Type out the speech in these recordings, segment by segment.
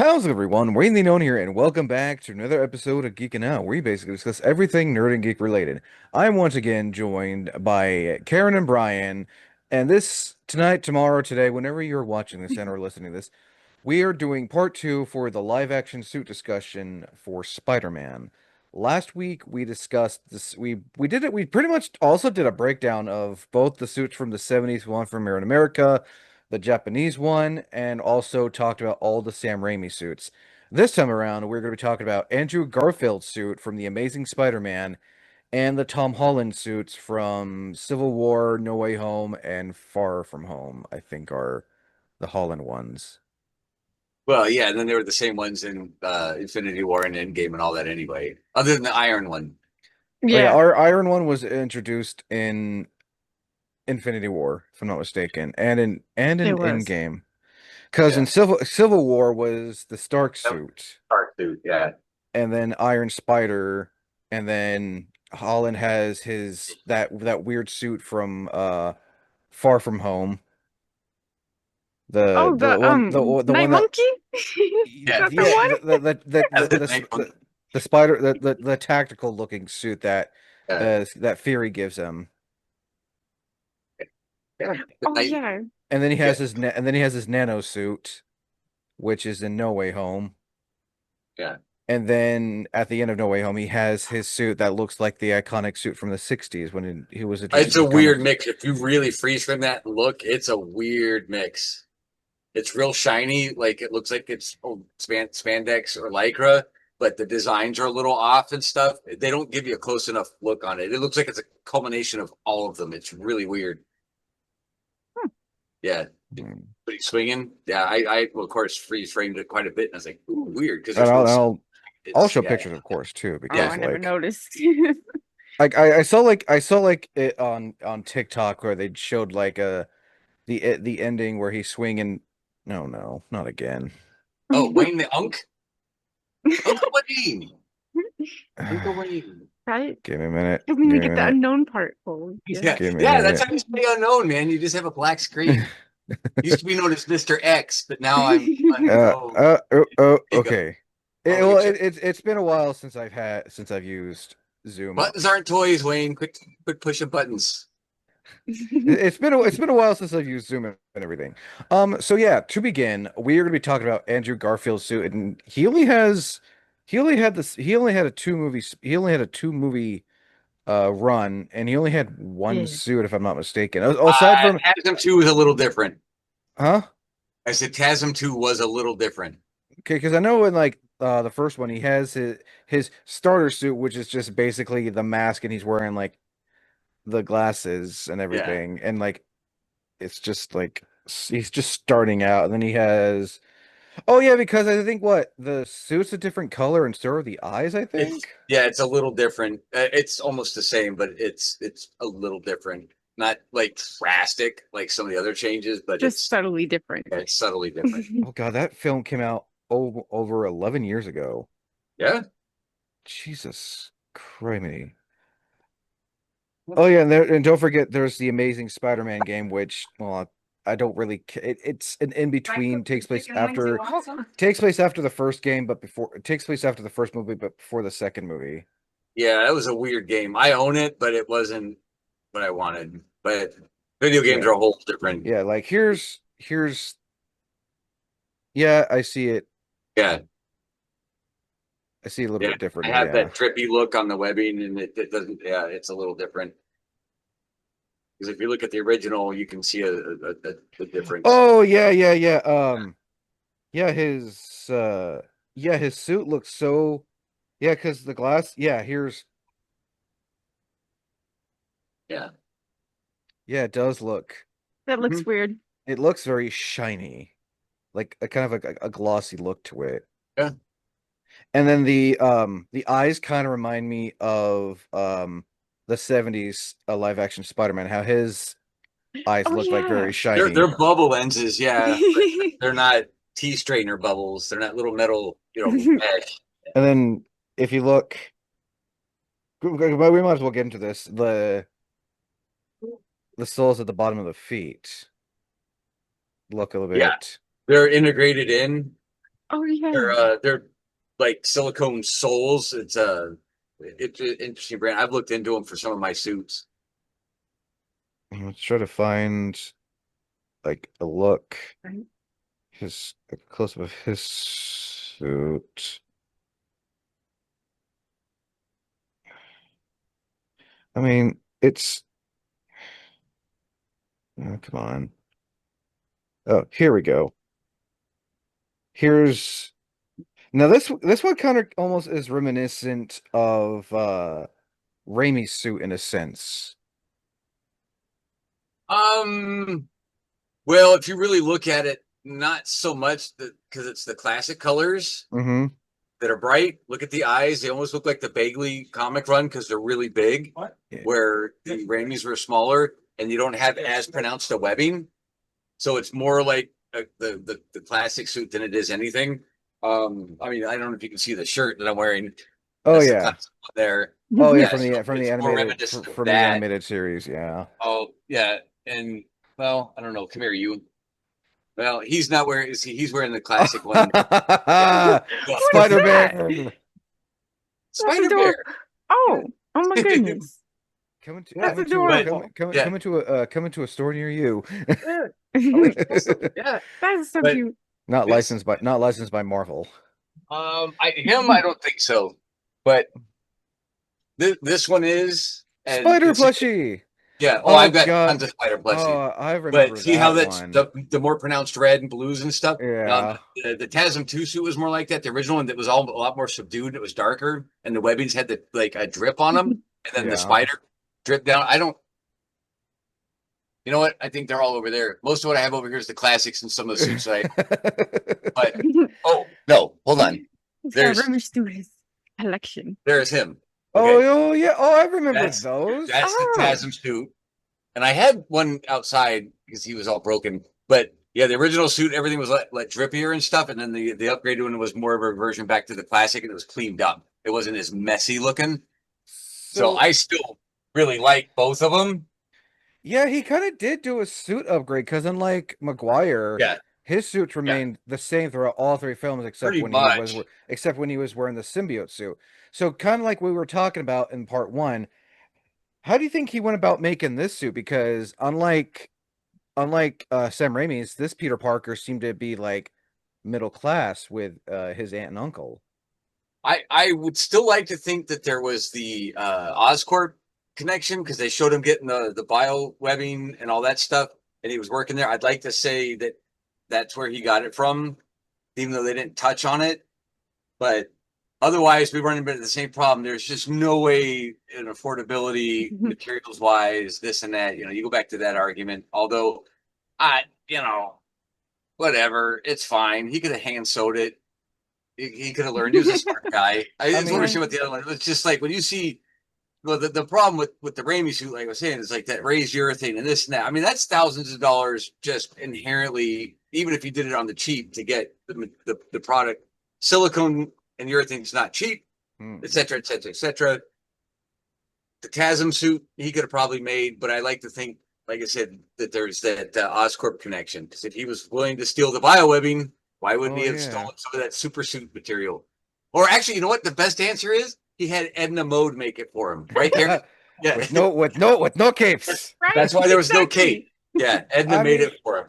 How's it, everyone? Wayne the Known here, and welcome back to another episode of Geeking Out, where we basically discuss everything nerd and geek related. I'm once again joined by Karen and Brian, and this tonight, tomorrow, today, whenever you're watching this and or listening to this, we are doing part two for the live action suit discussion for Spider-Man. Last week we discussed this. We did it. We pretty much also did a breakdown of both the suits from the 70s, one from Here in America, the Japanese one, and also talked about all the Sam Raimi suits. This time around, we're going to be talking about Andrew Garfield's suit from The Amazing Spider-Man and the Tom Holland suits from Civil War, No Way Home, and Far From Home, I think are the Holland ones. Well, yeah, and then they were the same ones in Infinity War and Endgame and all that anyway, other than the Iron one. Oh yeah, Yeah, our Iron one was introduced in Infinity War, if I'm not mistaken, and in it was. Endgame. Because in Yeah, Civil War was the Stark that was suit, Stark suit. Yeah, and then Iron Spider, and then Holland has his that weird suit from Far From Home. Oh, The one the Night one that Monkey? Is yeah, that the yeah one? the spider the tactical looking suit that yeah, that Fury gives him. yeah. Oh yeah. And then he Yeah, has and then he has his nano suit, which is in No Way Home. yeah. And then at the end of No Way Home, he has his suit that looks like the iconic suit from the 60s when he was introduced It's in a the weird comics. mix. If you really freeze frame that and look, it's a weird mix. It's real shiny, like it looks like it's old spandex or lycra, but the designs are a little off and stuff. They don't give you a close enough look on it. It looks like it's a culmination of all of them. It's really weird. Hmm. Yeah. Mhm. But he's swinging. Yeah, well, of course freeze framed it quite a bit, and I was like, ooh, weird, because And there's no. I'll It's show yeah, pictures, of course, too, Oh, yeah, I because never like noticed. I saw like it on TikTok where they showed like the ending where he's swinging. No, not again. Oh, Wayne the Unk, Uncle Wayne, Uncle Wayne. Right? Give me a minute. Because then Give you me a get the minute. unknown part. Oh, yeah. Yeah, Give me a yeah, that's minute. how you stay unknown, man. You just have a black screen. Used to be known as Mr. X, but now I'm unknown. There you go. Okay. Oh, look at you. It's been a while since I've used Zoom. Buttons aren't toys, Wayne. Quit pushing buttons. It's been a while since I've used Zoom and everything. So yeah, to begin, we are going to be talking about Andrew Garfield's suit, and he only had a two movie run, and he only had one Yeah. suit, if I'm not mistaken. Aside from, TASM 2 was a little different. huh? I said TASM 2 was a little different. Okay, because I know in like the first one, he has his starter suit, which is just basically the mask, and he's wearing like the glasses and Yeah. everything, and like it's just like he's just starting out, and then he has. Oh yeah, because I think what the suit's a different color and so are the eyes, I It's think. yeah, it's a little different. It's almost the same, but it's a little different. Not like drastic like some of the other changes, but Just subtly different. yeah, it's subtly different. Oh God, that film came out over 11 years ago. Yeah. Jesus Criminy. Oh yeah, and don't forget there's the Amazing Spider-Man game, which well, I don't really it's an in between takes place after the first game, but before it takes place after the first movie, but before the second movie. Yeah, that was a weird game. I own it, but it wasn't what I wanted. But video games Yeah, are a whole different. yeah. Like here's yeah, I see it. Yeah, I see it a little yeah. bit different I now. have Yeah. that trippy look on the webbing, and it doesn't. Yeah, it's a little different. Because if you look at the original, you can see a difference. Oh yeah. Yeah, his suit looks so yeah, because the glass yeah, Yeah. yeah, it does look That Mhm. looks weird. it looks very shiny. Like a kind of like a glossy look to it. Yeah. And then the eyes kind of remind me of the 70s live action Spider-Man, how his eyes Oh look like yeah. very They're shiny. bubble lenses, yeah, but they're not tea straightener bubbles. They're not little metal, mesh. And then if you look well, we might as well get into this. The soles at the bottom of the feet look a little Yeah, bit. they're integrated in. Oh yeah. They're like silicone soles. It's an interesting brand. I've looked into them for some of my suits. Let's try to find like a look. Right. His a close up of his suit. I mean, it's come on. Oh, here we go. Here's now this one kind of almost is reminiscent of Raimi's suit in a sense. Um, well, if you really look at it, not so much because it's the classic colors Mm-hmm. that are bright. Look at the eyes; they almost look like the Bagley comic run because they're really big. What? Yeah. Where the Raimis were smaller, and you don't have as pronounced a webbing, so it's more like the classic suit than it is anything. I mean, I don't know if you can see the shirt that I'm wearing. Oh That's the yeah. classic one there. Oh yeah, Yeah, so from the it's more animated reminiscent of from the that. animated series, yeah. Oh yeah, and well, I don't know. Come here, you. Well, he's not wearing. He's wearing the classic one. Yeah. What's that? Spider-Man. That's Spider Bear. adorable. Oh, oh my goodness. Yeah, That's adorable. yeah. Coming to a store near you. Yeah. Oh, yeah. That's so But cute. this, Not licensed by Marvel. I don't think so. But this one is, and Spider see, plushie. yeah. Oh, Oh I've got God. tons of spider plushies. Oh, I But remember see how that that's one. the more pronounced red and blues and stuff. Yeah. The TASM 2 suit was more like that. The original one that was all a lot more subdued. It was darker, and the webbings had like a drip on them, and then the Yeah. spider drip down. I don't. You know what? I think they're all over there. Most of what I have over here is the classics and some of the suits I. But oh no, hold on. He's got There's rummage through his collection. there's him. Oh, Okay, oh yeah. Oh, I remember that's those. that's the Oh. TASM suit, and I had one outside because he was all broken. But yeah, the original suit, everything was like drippier and stuff, and then the upgraded one was more of a reversion back to the classic, and it was cleaned up. It wasn't as messy looking. So So I still really like both of them. yeah, he kind of did do a suit upgrade because unlike Maguire, Yeah, his suits yeah, remained the same throughout all three films pretty much. except when he was wearing the symbiote suit. So kind of like we were talking about in part one, how do you think he went about making this suit? Because unlike Sam Raimi's, this Peter Parker seemed to be like middle class with his aunt and uncle. I would still like to think that there was the Oscorp connection because they showed him getting the bio webbing and all that stuff, and he was working there. I'd like to say that that's where he got it from, even though they didn't touch on it. But otherwise, we run into the same problem. There's just no way in affordability, materials wise, this and that. You go back to that argument. Although, I, whatever, it's fine. He could have hand sewed it. He could have learned. He was a smart guy. I just mean- understand what the other one. It's just like when you see. Well, the problem with the Raimi suit, like I was saying, is like that raised urethane and this and that. I mean, that's thousands of dollars just inherently, even if you did it on the cheap to get the product. Silicone and urethane is not cheap, Hmm. et cetera, et cetera, et cetera. The TASM suit he could have probably made, but I like to think, like I said, that there's that Oscorp connection. Because if he was willing to steal the biowebbing, why wouldn't Oh, he have yeah. stolen some of that super suit material? Or actually, you know what? The best answer is he had Edna Mode make it for him, right there. Yeah, with no capes. Right? that's why there was no Exactly. cape. Yeah, Edna I made mean- it for him.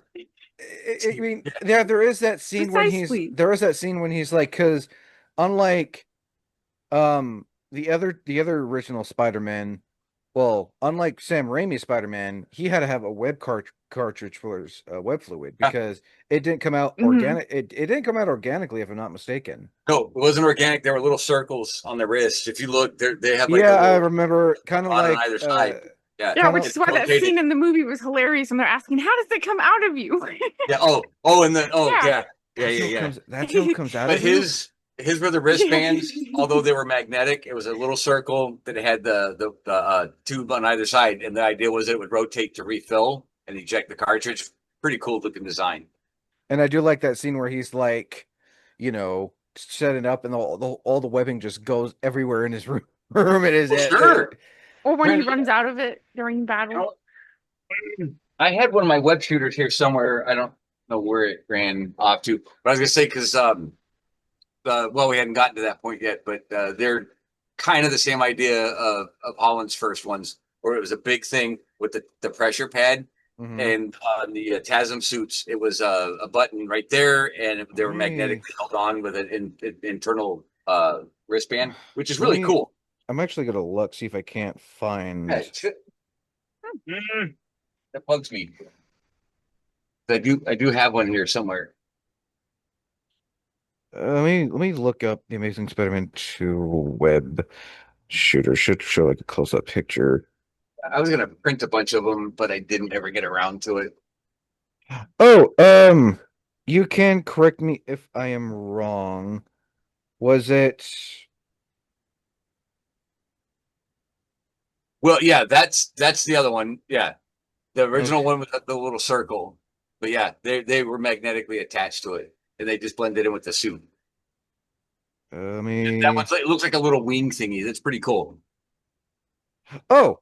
I mean, yeah, there is that scene Precisely. when he's like, because unlike the other original Spider-Man, well, unlike Sam Raimi's Spider-Man, he had to have a cartridge for his web fluid because it didn't come out Mhm. organic. It didn't come out organically, if I'm not mistaken. No, it wasn't organic. There were little circles on the wrist. If you look, they have like Yeah, a I little remember kind of on like either side. Yeah, Yeah, Kinda- which is why that located- scene in the movie was hilarious when they're asking, "How does it come out of you?" Yeah. And then Yeah. yeah. that joke comes out But of you? his were the wristbands. Although they were magnetic, it was a little circle that had the tube on either side, and the idea was it would rotate to refill and eject the cartridge. Pretty cool looking design. And I do like that scene where he's like, setting up and all the webbing just goes everywhere in his room. It is Sure. Or when he Apparently- runs out of it during battle. I had one of my web shooters here somewhere. I don't know where it ran off to, but I was gonna say because well, we hadn't gotten to that point yet, but they're kind of the same idea of Holland's first ones, where it was a big thing with the pressure pad. Hmm. And on the TASM suits, it was a button right there, and they Let were me magnetically held on with an internal wristband, which is let really me. cool. I'm actually gonna look see if I can't Yeah, find. that bugs me. I do have one here somewhere. Let me look up the Amazing Spider-Man 2 web shooter. Should show like a close-up picture. I was gonna print a bunch of them, but I didn't ever get around to it. Oh, you can correct me if I am wrong. Was it? Well, yeah, that's the other one. Yeah, the original Okay. one with the little circle. But yeah, they were magnetically attached to it, and they just blended in with the suit. Let That me. one's like, it looks like a little wing thingy. That's pretty cool. Oh,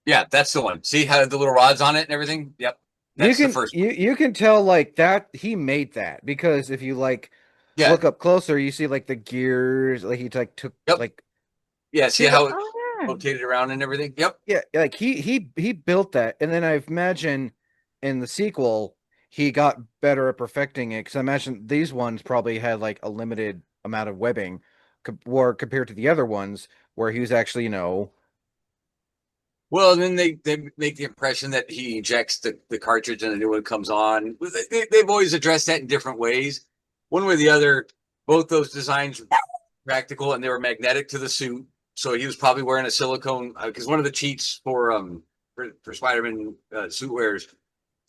Yeah, that's the one. See how the little rods on it and everything? Yep, you that's the can first one. you can tell like that he made that because if you like Yeah, look up closer, you see like the gears, like he like took yep, like yeah. See see that how it Oh yeah. rotated around and everything? Yep. yeah, like he built that, and then I imagine in the sequel he got better at perfecting it because I imagine these ones probably had like a limited amount of webbing, or compared to the other ones where he was actually Well, and then they make the impression that he ejects the cartridge and the new one comes on. They've always addressed that in different ways. One way or the other, both those designs were practical and they were magnetic to the suit. So he was probably wearing a silicone because one of the cheats for Spider-Man suit wearers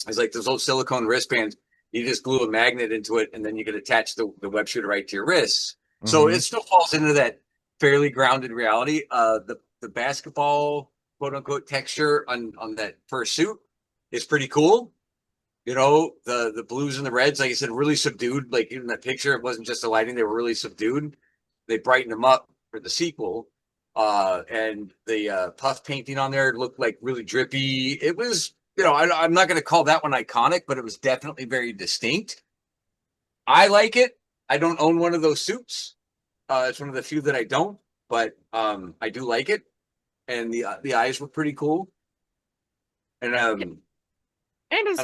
is like those old silicone wristbands. You just glue a magnet into it and then you can attach the web shooter right to your wrists. So mm-hmm. it still falls into that fairly grounded reality. The basketball quote unquote texture on that first suit is pretty cool. You know, the blues and the reds, like I said, really subdued. Like in that picture, it wasn't just the lighting, they were really subdued. They brightened them up for the sequel. And the puff painting on there looked like really drippy. It was, I'm not going to call that one iconic, but it was definitely very distinct. I like it. I don't own one of those suits. It's one of the few that I don't, but I do like it. And the eyes were pretty cool. And Yeah. And his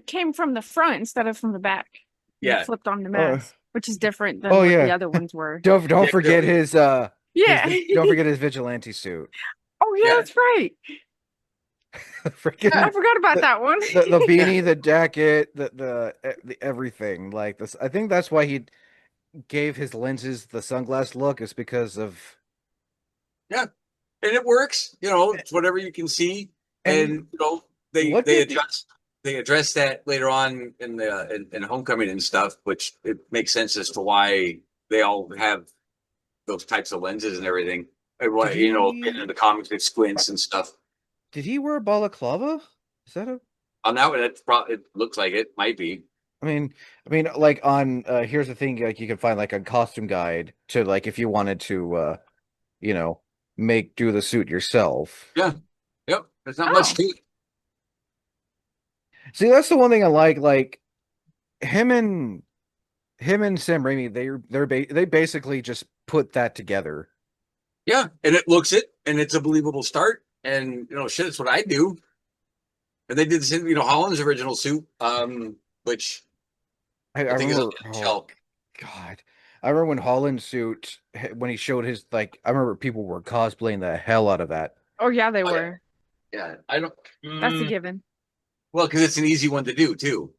came from the front instead of from the back. And it yeah, flipped on the Oh, mask, which is different than oh what the yeah. other ones were. Don't yeah, forget clearly, his Yeah. don't forget his vigilante suit. Oh yeah, yeah, that's right. yeah, I Freaking forgot about the that one. the yeah. beanie, the jacket, the everything like this. I think that's why he gave his lenses the sunglass look is because of Yeah, and it works. It's whatever you can see, and and they what they did the adjust they address that later on in Homecoming and stuff, which it makes sense as to why they all have those types of lenses and everything. And did why in he the comics it squints and stuff. did he wear a balaclava? Is that a On that one, that's probably it looks like it might be. I mean like on here's the thing like you can find like a costume guide to like if you wanted to you know make do the suit yourself. Yeah, yep. There's not much Oh, to it. See, that's the one thing I like him and him and Sam Raimi, they basically just put that together. Yeah, and it looks it, and it's a believable start. And shit, it's what I do. And they did the same, Holland's original suit, which I I think is on remember, the oh shelf. God, I remember when Holland's suit when he showed his like, I remember people were cosplaying the hell out of that. oh yeah, they Oh yeah, were. yeah. I don't. That's a given. Well, because it's an easy one to do too.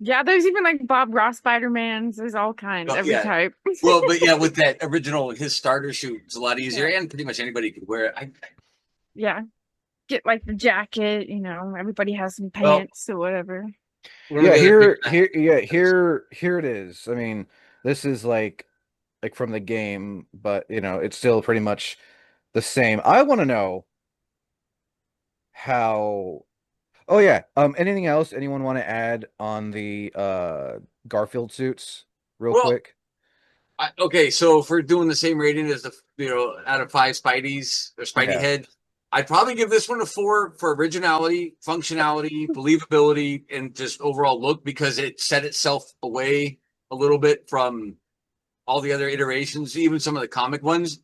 Yeah, there's even like Bob Ross Spider-Mans. There's all kinds, Oh, every yeah. type. Well, but yeah, with that original, his starter shoot, it's a lot easier, Yeah. and pretty much anybody could wear it. Yeah. Get like the jacket, everybody has some Well, pants or whatever. one of Yeah, the other pictures. here it is. I mean, this is like from the game, but it's still pretty much the same. I want to know how. Oh yeah. Anything else anyone want to add on the Garfield suits real Well, quick? okay, so if we're doing the same rating as out of five Spideys or Spidey Yeah. head, I'd probably give this one a 4 for originality, functionality, believability, and just overall look because it set itself away a little bit from all the other iterations, even some of the comic ones.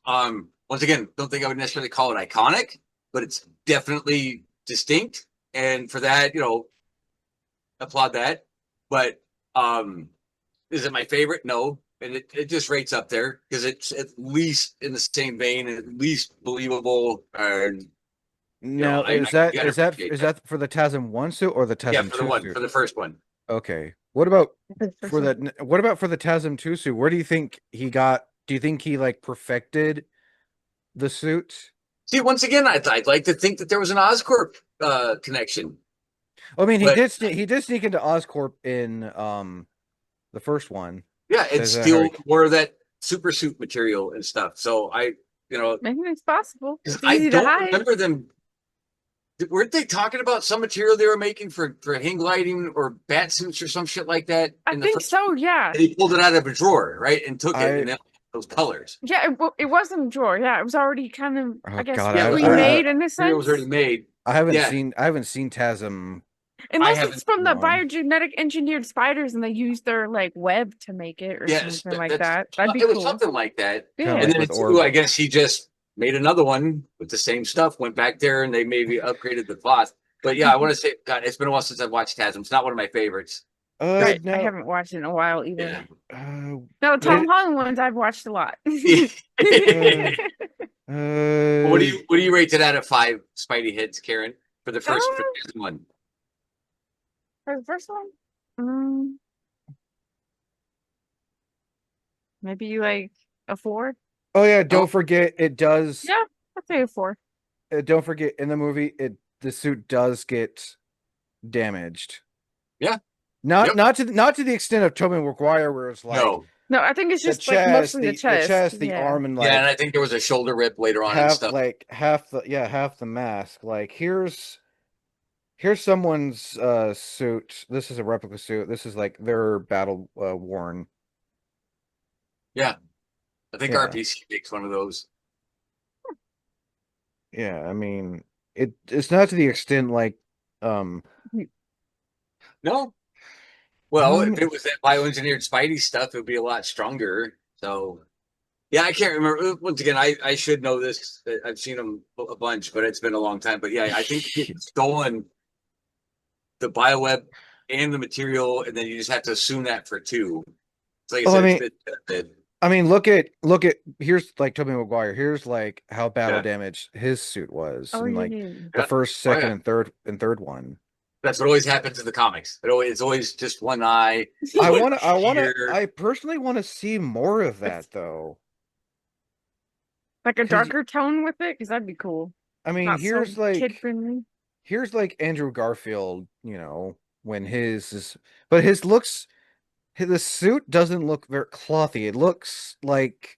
Once again, don't think I would necessarily call it iconic, but it's definitely distinct. And for that, applaud that. But is it my favorite? No. And it just rates up there because it's at least in the same vein, at least believable. And Now, I gotta appreciate is that. that for the TASM 1 suit or the Yeah, TASM 2 for suit? the first one. Okay. What about The first for one. the what about for the TASM 2 suit? Where do you think he got do you think he like perfected the suit? See, once again, I'd like to think that there was an Oscorp connection, I mean, but he did sneak into Oscorp in the first one. yeah, it's Says Harry. still more of that super suit material and stuff. So Maybe it's possible. 'cause It's I easy to don't hide. remember them. Weren't they talking about some material they were making for hang gliding or bat suits or some shit like that I in the think first? so. Yeah. They pulled it out of a drawer, right, and took it, I and then those colors. Yeah. It wasn't a drawer. Yeah. It was already kind of, I oh guess, god, Yeah, it was pre-made already in a material was already sense. made. Yeah, I haven't seen TASM I Unless it's haven't. from the one. biogenetic engineered spiders and they use their like web to make it or Yes, something like that's that. That'd be it was cool. something like that. Kind of Yeah. And like then with too, Orb. I guess he just made another one with the same stuff, went back there, and they maybe upgraded the cloth. But yeah, I want to say, God, it's been a while since I've watched TASM. It's not one of my favorites. Right. I No. haven't watched it in a while either. Yeah. Uh, No, the But Tom Holland ones I've watched a lot. uh, uh, What do you rate it out of 5 Spidey hits, Karen, for the first Um, one? for the first one, um, maybe like a 4. oh yeah, Oh, don't forget it does Yeah, I'd say a 4. don't forget in the movie the suit does get damaged. yeah. Not Yep. not to the extent of Tobey Maguire where it's like No. No, I think it's the just like chest, mostly the chest. the Yeah. arm, and Yeah, and like I think there was a shoulder rip later on and stuff. half the mask. Like here's someone's suit. This is a replica suit. This is like their battle worn. Yeah. I think Yeah. RPC makes one of those. Yeah, I mean it's not to the extent like um No. Well, if um it was that bioengineered Spidey stuff, it would be a lot stronger. So, yeah, I can't remember. Once again, I should know this. I've seen them a bunch, but it's been a long time. But yeah, I think it's stolen the bioweb and the material, and then you just have to assume that for 2. So like I well, said, it's been I mean look at here's like Tobey Maguire. Here's like how battle yeah, damaged his suit was Oh, in yeah, like yeah. the yeah. first, Oh second, yeah. and third one. That's what always happens in the comics. It's always just one eye. Here. I personally want to see more of It's that though. like a 'Cause darker tone with it, because that'd be cool. I mean, Not so kid friendly. here's like Andrew Garfield, when his is, but his looks, the suit doesn't look very clothy. It looks like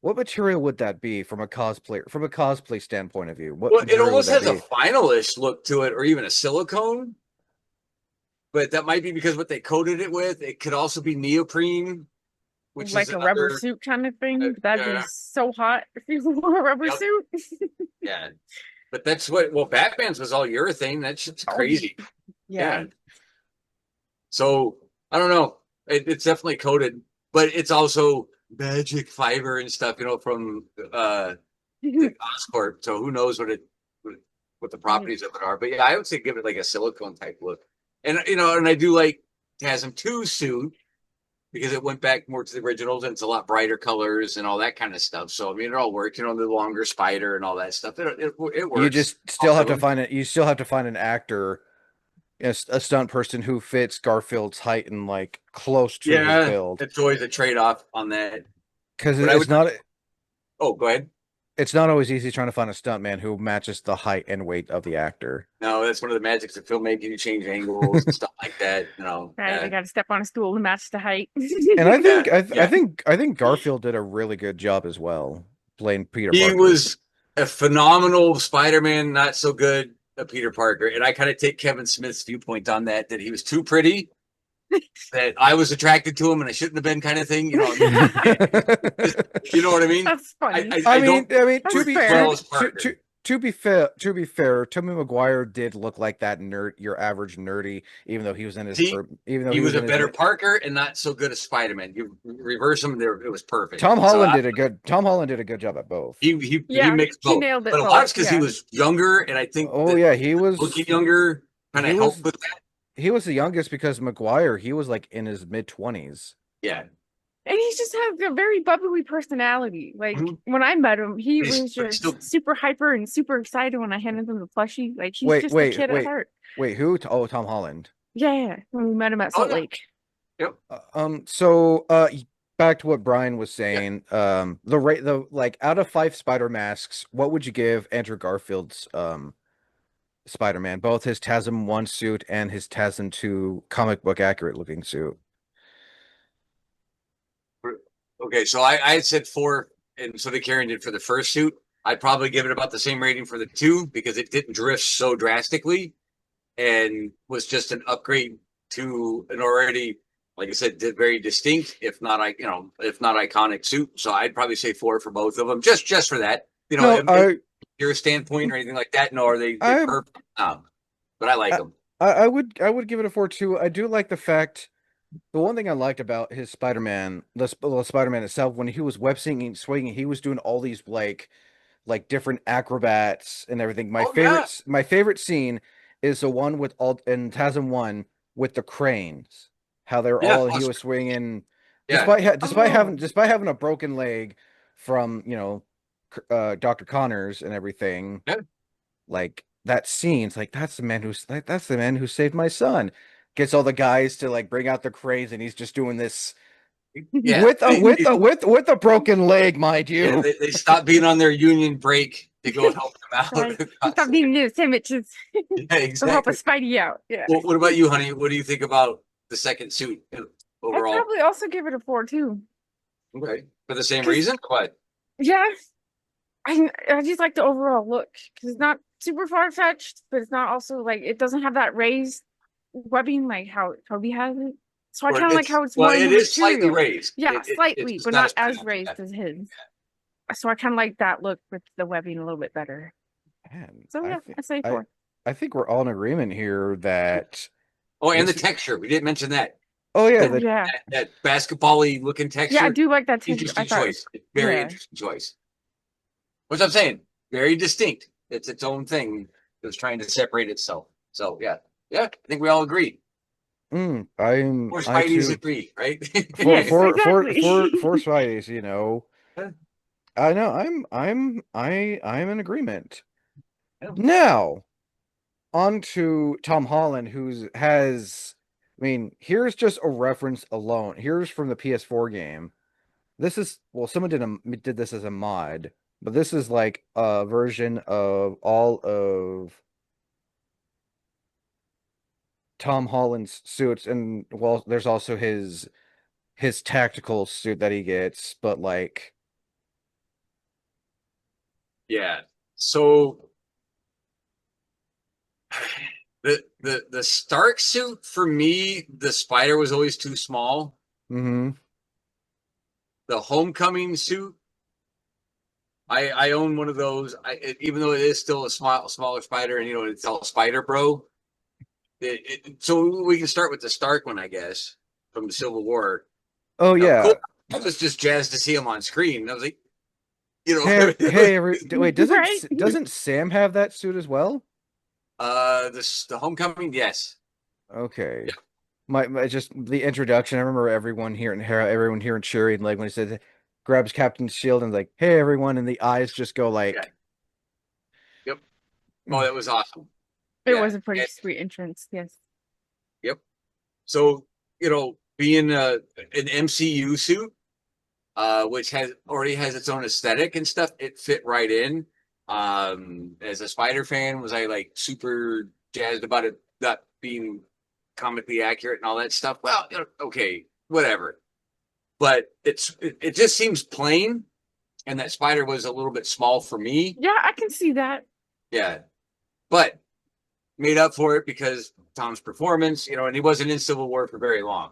what material would that be from a cosplay standpoint of view? What Well, it material would almost that has a be? finalish look to it, or even a silicone. But that might be because what they coated it with. It could also be neoprene, which Like is a rubber another. suit kind of thing. That'd be so hot if you wore a rubber Yep, suit. yeah. But that's what. Well, Batman's was all urethane. That shit's Oh, crazy. yeah. Yeah. So I don't know. It's definitely coated, but it's also magic fiber and stuff. From the Oscorp. So who knows what the properties of it are? But yeah, I would say give it like a silicone type look. And and I do like TASM 2 suit because it went back more to the originals and it's a lot brighter colors and all that kind of stuff. So I mean, it all worked. The longer spider and all that stuff. It You works. just still have to Awesome. find it. You still have to find an actor, a stunt person who fits Garfield's height and like close to his Yeah, build. it's always a trade off on that. Because But I would. Oh, go ahead. it's not always easy trying to find a stuntman who matches the height and weight of the actor. No, that's one of the magics of filmmaking. You change angles and stuff like that. Right, Yeah. I got to step on a stool to match the height. And Yeah. I think Garfield did a really good job as well playing Peter He Parker. was a phenomenal Spider-Man, not so good a Peter Parker. And I kind of take Kevin Smith's viewpoint on that he was too pretty that I was attracted to him and I shouldn't have been, kind of thing. You know, you know what I mean? That's funny. I don't That's work as fair. well as Parker. to be fair, Tobey Maguire did look like that nerd, your average nerdy, even though he was in his, See, even though he he was was a in his better Parker and not so good as Spider-Man. You reverse him there, it was perfect. Tom Holland did a good job at both. He Yeah, mixed he both, nailed it but a lot both. is because he Yeah. was younger, and I think Oh that yeah, looking younger kind he of helped was with that. he was the youngest because Maguire, he was like in his mid-20s. Yeah. And he just has a very bubbly personality. Like Mhm. when I met him, he was But he's still, just super hyper and super excited when I handed him the plushie. Like he's just a kid at heart. Wait, who? Oh, Tom Holland. Yeah, when we met him at oh Salt yeah, Lake. yep, So, back to what Brian was yeah. saying. The like out of 5 Spider masks, what would you give Andrew Garfield's Spider-Man, both his TASM 1 suit and his TASM 2 comic book accurate looking suit? Okay, so I had said 4, and so did Karen did for the first suit. I'd probably give it about the same rating for the 2 because it didn't drift so drastically and was just an upgrade to an already, like I said, very distinct, if not iconic suit. So I'd probably say 4 for both of them, just for that. No, Your standpoint or anything like that. No, are they I, perfect? But I like I, them. I would give it a 4 too. I do like the fact. The one thing I liked about his Spider-Man, the Spider-Man itself, when he was web swinging, he was doing all these like different acrobats and everything. Oh yeah, My favorite scene is the one with all in TASM 1 with the cranes. How they're yeah, all he awesome. was swinging Yeah, Oh, despite having a broken leg from, Dr. Connors and everything. yeah, Like that scene, it's like that's the man who saved my son. Gets all the guys to like bring out the cranes and he's just doing this yeah. with a broken leg, mind Yeah, you. they stopped being on their union break to go help them right. out. He stopped needing his images Yeah, to help a exactly. Spidey out. Yeah. Well, what about you, honey? What do you think about the second suit I'd overall? probably also give it a 4 too. Okay, for the same Because reason? What? yeah, I just like the overall look because it's not super far fetched, but it's not also like it doesn't have that raised webbing like how Toby has it. So I Or kind of like it's how it's well, more in the it is slightly material. raised. Yeah, It's slightly, just but not not as as pronounced. raised as his. So I kind of like that look with the webbing a little bit better. Man, So yeah, I say I 4. I think we're all in agreement here that Oh, and the this. texture. We didn't mention that. Oh yeah, That Oh yeah, that basketball-y looking yeah, I texture. do like that texture. I Interesting thought it was choice. Very yeah. interesting choice. What's I'm saying? Very distinct. It's its own thing. It was trying to separate itself. So yeah, yeah. I think we all agree. Or I Spidey's too agree, right? Yes, exactly. for Fridays, you know. Yeah, I know I'm in agreement. yeah. Now, on to Tom Holland, I mean, here's just a reference alone. Here's from the PS4 game. This is, well, someone did this as a mod, but this is like a version of all of Tom Holland's suits, and well, there's also his tactical suit that he gets, but like, Yeah. So the Stark suit for me, the spider was always too small. hmm The Homecoming suit, I own one of those. Even though it is still a smaller spider, and it's all Spider Bro. So we can start with the Stark one, I guess, from the Civil War. Oh Cool. yeah. I was just jazzed to see him on screen. I was like, Wait, Right? doesn't Sam have that suit as well? the Homecoming, yes. Okay. My just the introduction. I remember everyone here in Cherry, and like when he said grabs Captain's shield and like, hey everyone, and the eyes just go Yeah. like Yep. Oh, that was awesome. It Yeah. was a pretty sweet entrance. Yes. Yep. So, being an MCU suit, which already has its own aesthetic and stuff, it fit right in. As a Spider fan, was I like super jazzed about it not being comically accurate and all that stuff? Well, okay, whatever. But it just seems plain, and that spider was a little bit small for me. Yeah, I can see that. Yeah, but made up for it because Tom's performance, and he wasn't in Civil War for very long.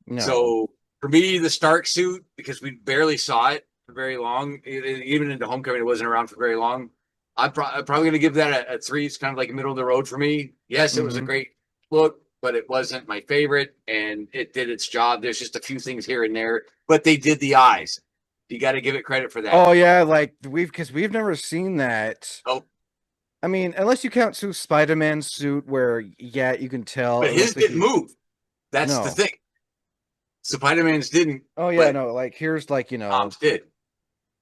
No. So for me, the Stark suit, because we barely saw it for very long, even into Homecoming, it wasn't around for very long. I'm probably going to give that a 3. It's kind of like middle of the road for me. Yes, it was a great look, but it wasn't my favorite, and it did its job. There's just a few things here and there, but they did the eyes. You got to give it credit for that. Oh yeah, like because we've never seen that. Oh, I mean, unless you count Spider-Man's suit, where yeah, you can tell but it his looks like didn't move. That's the no. thing. Spider-Man's didn't. Oh yeah, but no. Like here's like Tom's did.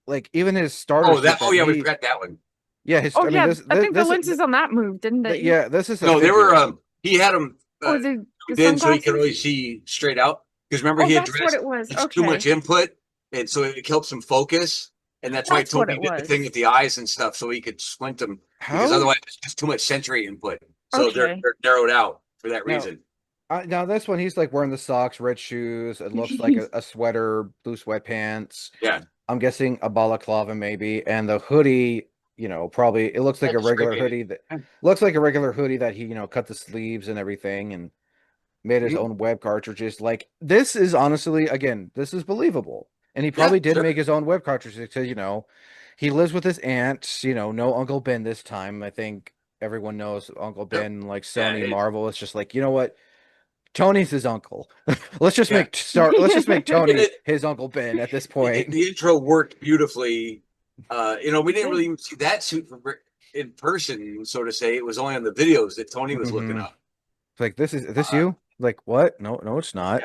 like even his starter suit Oh that yeah, we he forgot that one. yeah his Oh I mean yeah, I think the this lenses on that moved, didn't they? yeah this is a No, they figure. were. He had them Or the in so he could sunglasses. only see straight out. Because remember, Oh, he that's what addressed it was. it's too Okay, much input, and so it helps him focus. And that's why that's what Toby it did the thing was. with the eyes and stuff, so he could squint them. Because How otherwise, it's just too much sensory input. So Okay. they're narrowed out for that now reason. now this one he's like wearing the socks, red shoes. It looks like a sweater, blue sweatpants. Yeah, I'm guessing a balaclava maybe, and the hoodie. Probably it looks like a that's regular great. hoodie that looks like a regular hoodie that he cut the sleeves and everything and made his Mhm. own web cartridges. Like this is honestly, again, this is believable. And he Yeah, probably did sure. make his own web cartridges because, he lives with his aunt, no Uncle Ben this time. I think everyone knows Uncle Yep. Ben, like Yeah, Sony, Marvel. It's just like, you know what? Tony's his uncle. yeah. Let's just make And Tony his Uncle Ben at this point. the intro worked beautifully. We It didn't did. really even see that suit in person, so to say. It was only on the videos that Tony was looking Mhm. up. It's like this Uh, you? Like what? No, no, it's not.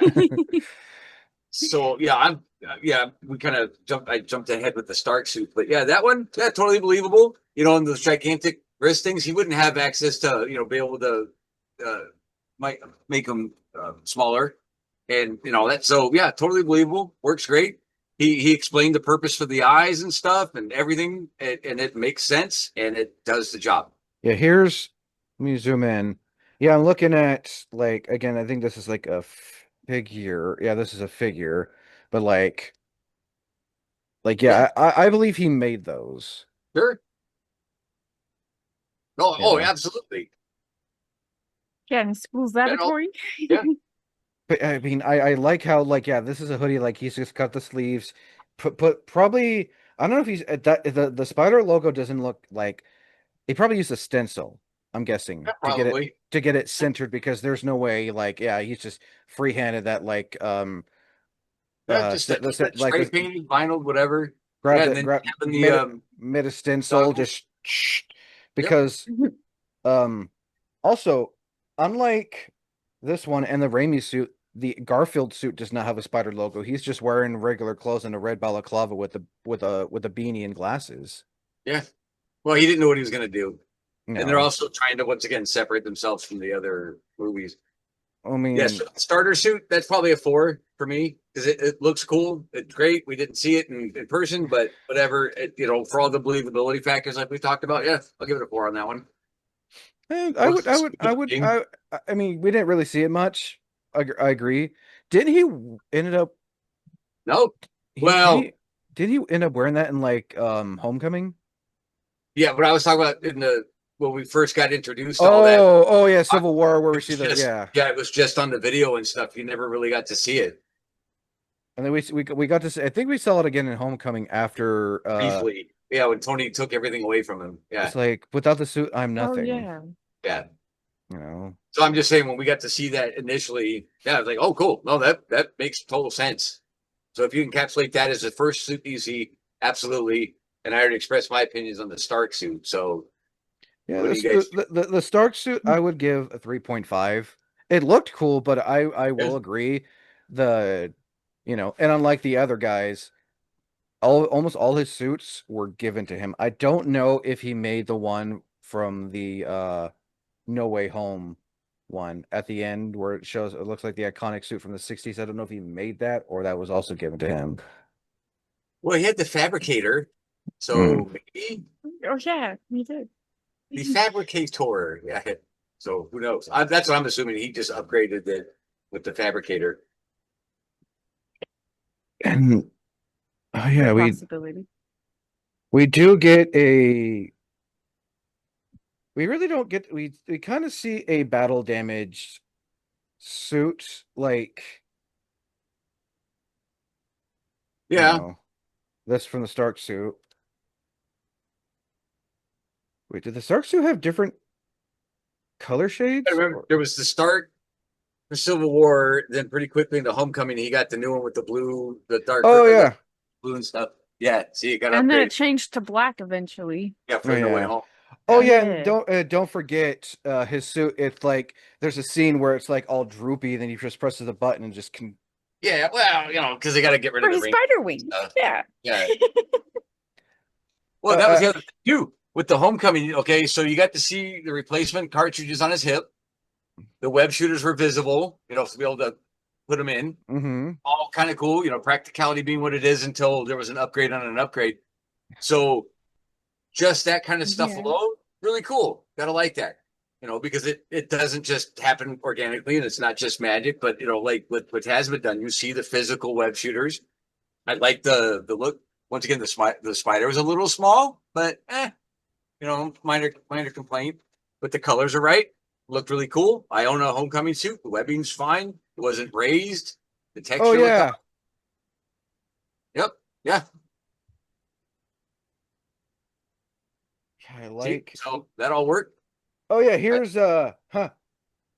so yeah, we kind of I jumped ahead with the Stark suit, but yeah, that one, yeah, totally believable. And those gigantic wrist things, he wouldn't have access to, be able to, uh, make them smaller, and that. So yeah, totally believable. Works great. He explained the purpose for the eyes and stuff and everything, and it makes sense and it does the job. Yeah, let me zoom in. Yeah, I'm looking at like again, I think this is like a figure. Yeah, this is a figure, but Yeah, yeah, I believe he made those, sure. Oh, you oh, know. absolutely. Yeah, in school's Yeah, no, laboratory. yeah. But I mean, I like how like yeah, this is a hoodie like he's just cut the sleeves, put probably I don't know if he's that the spider logo doesn't look like he probably used a stencil, I'm guessing, Yeah, probably. to get it centered because there's no way like yeah, he's just freehanded that like Yeah, just that like spray painted vinyl, whatever. Yeah, grabbed and it, then having the made a stencil, goggles. just Yep. because um also unlike this one and the Raimi suit, the Garfield suit does not have a spider logo. He's just wearing regular clothes and a red balaclava with a beanie and glasses. Yeah. Well, he didn't know what he was going to do, and they're No, also trying to once again separate themselves from the other movies. I Yes, mean, starter suit. That's probably a 4 for me because it looks cool. It's great. We didn't see it in person, but whatever. For all the believability factors like we talked about, yeah, I'll give it a 4 on that one. I mean, we didn't really see it much. I agree. Didn't he ended up No. he Well, did he end up wearing that in like Homecoming? yeah, what I was talking about in the when we first got introduced to all that, Oh yeah, I- Civil War where it we was see the just yeah. yeah, it was just on the video and stuff. You never really got to see it And then we got to see, I think we saw it again in Homecoming after briefly. Yeah, when Tony took everything away from him. Yeah, it's like without the suit I'm Oh nothing, yeah. yeah. you know. So I'm just saying when we got to see that initially, yeah, I was like, oh, cool. No, that makes total sense. So if you encapsulate that as the first suit you see, absolutely. And I already expressed my opinions on the Stark suit. So Yeah, what do you this guys? the Stark suit I would give a 3.5. It looked cool, but I Yeah. will agree the and unlike the other guys, almost all his suits were given to him. I don't know if he made the one from the No Way Home one at the end where it looks like the iconic suit from the 60s. I don't know if he made that or that was also given to him. Well, he had the fabricator. Mm. So maybe Oh yeah, he did. the fabricator. Yeah. So who knows? That's what I'm assuming. He just upgraded it with the fabricator. And oh yeah, Possibility. we do get we really don't get we kind of see a battle damaged suit, like, you Yeah. know, this from the Stark suit. Wait, did the Stark suit have different color I shades? remember Or there was the start for Civil War, then pretty quickly into Homecoming, he got the new one with the blue, the oh darker, the yeah, blue and stuff. Yeah, see, it got And then it upgraded. changed to black eventually. Yeah, oh for No Way yeah, Home. oh Yeah. yeah, and Yeah. don't forget his suit. It's like there's a scene where it's like all droopy, then he just presses the button and just can. Yeah, well, because they got to get rid For of the his ring spider wings. stuff. Yeah. Yeah. Well, Uh, that was uh, the other thing too with the Homecoming. Okay, so you got to see the replacement cartridges on his hip. The web shooters were visible, to be able to put them in. mm-hmm. All kind of cool, practicality being what it is until there was an upgrade on an upgrade. So just that kind of stuff Yeah. alone, really cool. Gotta like that. Because it doesn't just happen organically and it's not just magic, but like what has been done, you see the physical web shooters. I like the look. Once again, the spider was a little small, but minor complaint. But the colors are right. Looked really cool. I own a Homecoming suit. The webbing's fine. It wasn't raised. The Oh texture looked. yeah, Yep. Yeah. I See, like. so that all worked. Oh yeah, I, here's I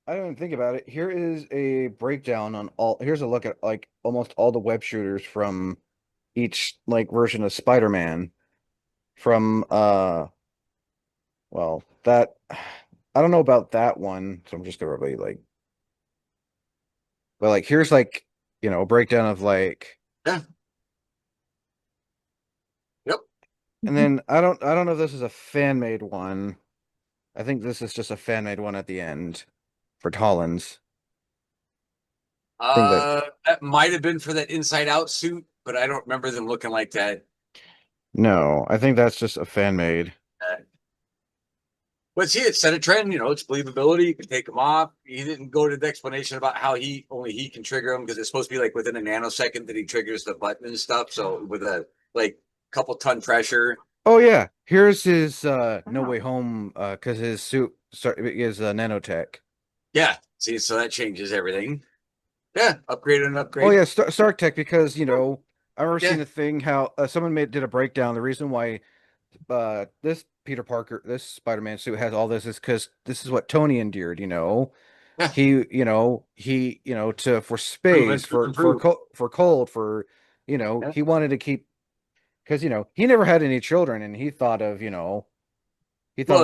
didn't even think about it. Here is a breakdown on all. Here's a look at like almost all the web shooters from each like version of Spider-Man. From well, that I don't know about that one, so I'm just gonna really like. But like, here's like a breakdown of like, yeah. Yep. and then I don't know if this is a fan made one. I think this is just a fan made one at the end for Hollins. I think that That might have been for that Inside Out suit, but I don't remember them looking like that. no, I think that's just a fan made. Uh, But see, it set a trend. It's believability. You can take them off. He didn't go to the explanation about how only he can trigger them because it's supposed to be like within a nanosecond that he triggers the button and stuff. So with a like couple ton pressure. Oh yeah, here's his No Wow. Way Home because his suit is nanotech. Yeah. See, so that changes everything. Yeah. Upgrade and Oh upgrade. yeah, Stark Tech because I remember seeing Yeah. a thing how someone did a breakdown. The reason why this Peter Parker, this Spider-Man suit has all this is because this is what Tony endured. Yeah. He to for space Improve. for cold for Yeah. he wanted to keep because he never had any children and he thought Well,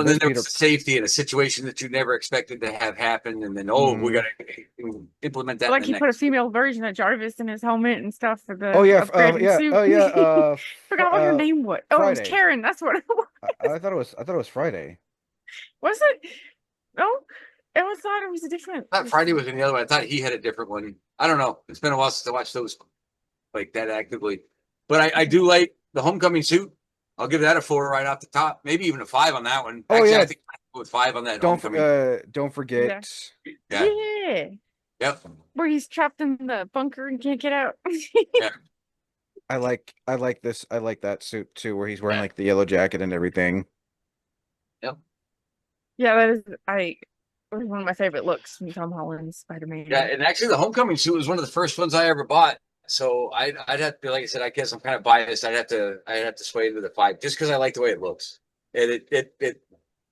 of and then this there was Peter. the safety in a situation that you never expected to have happen, and then we got Mhm. to implement that in Like the he put a next. female version of Jarvis in his helmet and stuff for Oh the yeah, upgraded yeah, suit. oh yeah, Forgot what her name was. Oh, it was Friday. Karen. That's what it was. I thought it was Friday. Was it? No, I always thought it was a different I thought Friday person. was in the other one. I thought he had a different one. I don't know. It's been a while since I watched those like that actively, but I do like the Homecoming suit. I'll give that a 4 right off the top, maybe even a 5 on that one. Oh Actually, I yeah, think I'd go with 5 on that Homecoming. don't Yeah. forget. Yeah. Yeah. Yep. Where he's trapped in the bunker and can't get out. Yeah. I like this. I like that suit too, where he's wearing Yeah. like the yellow jacket and everything. Yep. Yeah, that is was one of my favorite looks from Tom Holland's Yeah. Spider-Man. And actually, the Homecoming suit was one of the first ones I ever bought. So I'd have to be like I said. I guess I'm kind of biased. I'd have to sway to the 5 just because I like the way it looks. And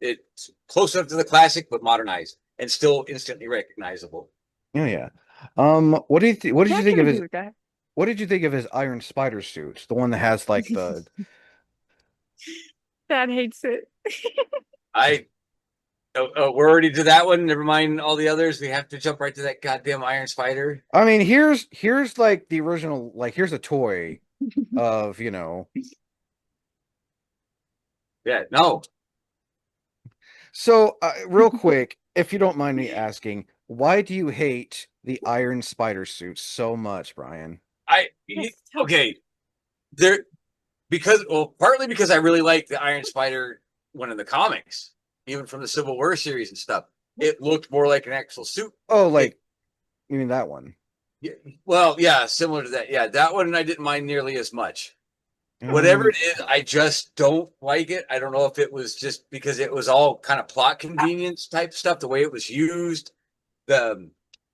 it's close enough to the classic, but modernized and still instantly recognizable. Oh yeah. What did Yeah, you I think can of agree his with that. what did you think of his Iron Spider suit? The one that has like the Dad hates it. I we're already to that one. Never mind all the others. We have to jump right to that goddamn Iron Spider. I mean, here's like the original like here's a toy of, Yeah, no, So, real quick, if you don't mind me asking, why do you hate the Iron Spider suit so much, Brian? Yes, tell me. Okay. There partly because I really like the Iron Spider one in the comics, even from the Civil War series and stuff. It looked more like an actual suit. Oh, It, like you mean that one? yeah, well, yeah, similar to that. Yeah, that one I didn't mind nearly as much. whatever Um, it is, I just don't like it. I don't know if it was just because it was all kind of plot convenience type stuff, the way it was used, the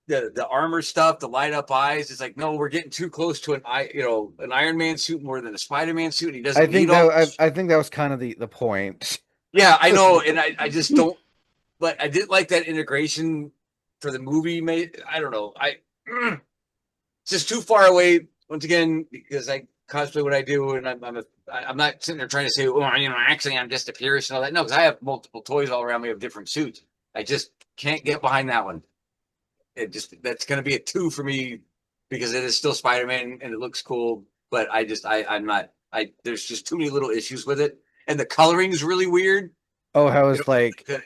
the armor stuff, the light up eyes. It's like, no, we're getting too close to an Iron Man suit more than a Spider Man suit. He I doesn't think need all that this. I think that was kind of the point. Yeah, I know, and I just don't. But I did like that integration for the movie. Made I don't know. It's just too far away once again because I cosplay what I do, and I'm not sitting there trying to say, oh, actually, I'm just a purist and all that. No, because I have multiple toys all around me of different suits. I just can't get behind that one. It just that's going to be a 2 for me because it is still Spider Man and it looks cool, but I'm not. I There's just too many little issues with it, and the coloring is really weird. Oh, how You was like know, I,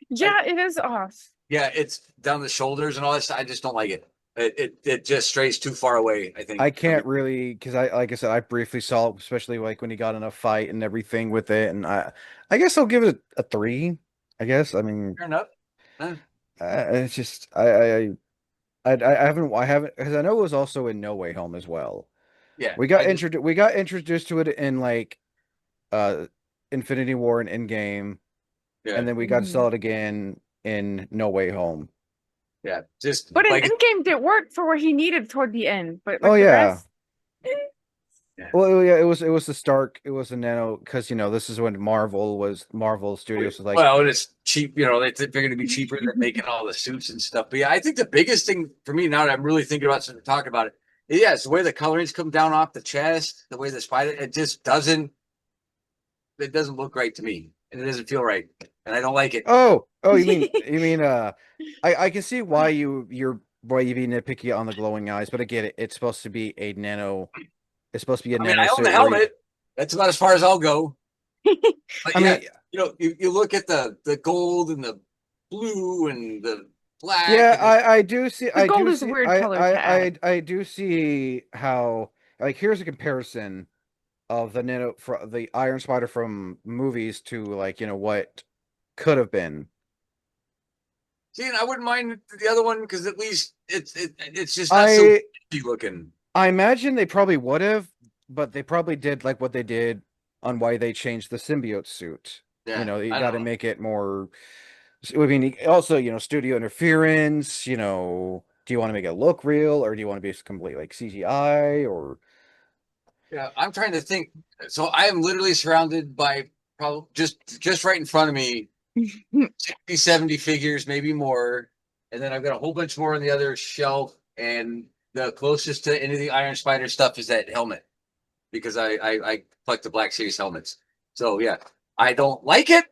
Yeah, it is off. yeah, it's down the shoulders and all that stuff. I just don't like it. It just strays too far away. I think I for me. can't really because I like I said I briefly saw it, especially like when he got in a fight and everything with it, and I guess I'll give it a 3. I guess I mean Fair enough. Uh, it's just I haven't because I know it was also in No Way Home as well. yeah, We got introduced to it in like uh Infinity War and Endgame, yeah, and then we got to Mhm. saw it again in No Way Home. yeah. Just But in like Endgame did work for where he needed toward the end. But Oh like the yeah. rest, eh. yeah. Well, yeah, it was the Stark, it was the Nano, because this is when Marvel Studios was like, Well, it's cheap. They're going to be cheaper than making all the suits and stuff. But yeah, I think the biggest thing for me now that I'm really thinking about sort of talking about it, yeah, it's the way the colorings come down off the chest, the way the spider. It just doesn't. It doesn't look right to me, and it doesn't feel right, and I don't like it. oh, you mean I can see why you be nitpicky on the glowing eyes, but I get it. It's supposed to be a I mean, nano I own the suit where you, helmet. That's about as far as I'll go. But I yeah, mean, you look at the gold and the blue and the black yeah, and the The gold is a weird color to add. I do see how, like, here's a comparison of the nano for the Iron Spider from movies to, like, what could have been. see, and I wouldn't mind the other one because at least it's just not so I looking. I imagine they probably would have, but they probably did like what they did on why they changed the symbiote suit. Yeah, You I got don't to know. make it more. I mean, also, studio interference. Do you want to make it look real, or do you want to be complete like CGI, or? Yeah, I'm trying to think. So I am literally surrounded by probably just right in front of me 60, 70 figures, maybe more. And then I've got a whole bunch more on the other shelf. And the closest to any of the Iron Spider stuff is that helmet because I collect the Black Series helmets. So yeah, I don't like it.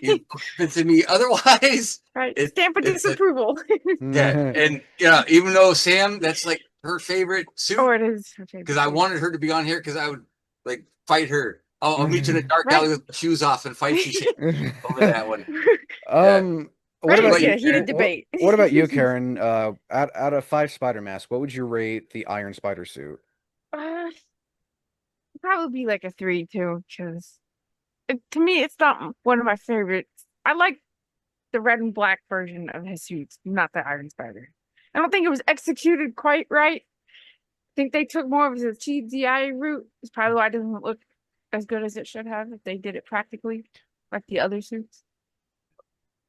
You convincing me otherwise. Right, It's stamp of it's a disapproval. yeah, and yeah, even though Sam, that's like her favorite Oh, suit it is her because favorite I too. wanted her to be on here because I would like fight her. I'll meet you in a dark alley Right. with my shoes off and fight you over that one. Yeah. Um, what Ready to What about see about a you, heated Karen? debate. what about you, Karen? Out of 5 Spider masks, what would you rate the Iron Spider suit? uh, Probably like a 3 too, because to me it's not one of my favorites. I like the red and black version of his suits, not the Iron Spider. I don't think it was executed quite right. I think they took more of the CGI route. It's probably why it doesn't look as good as it should have if they did it practically, like the other suits.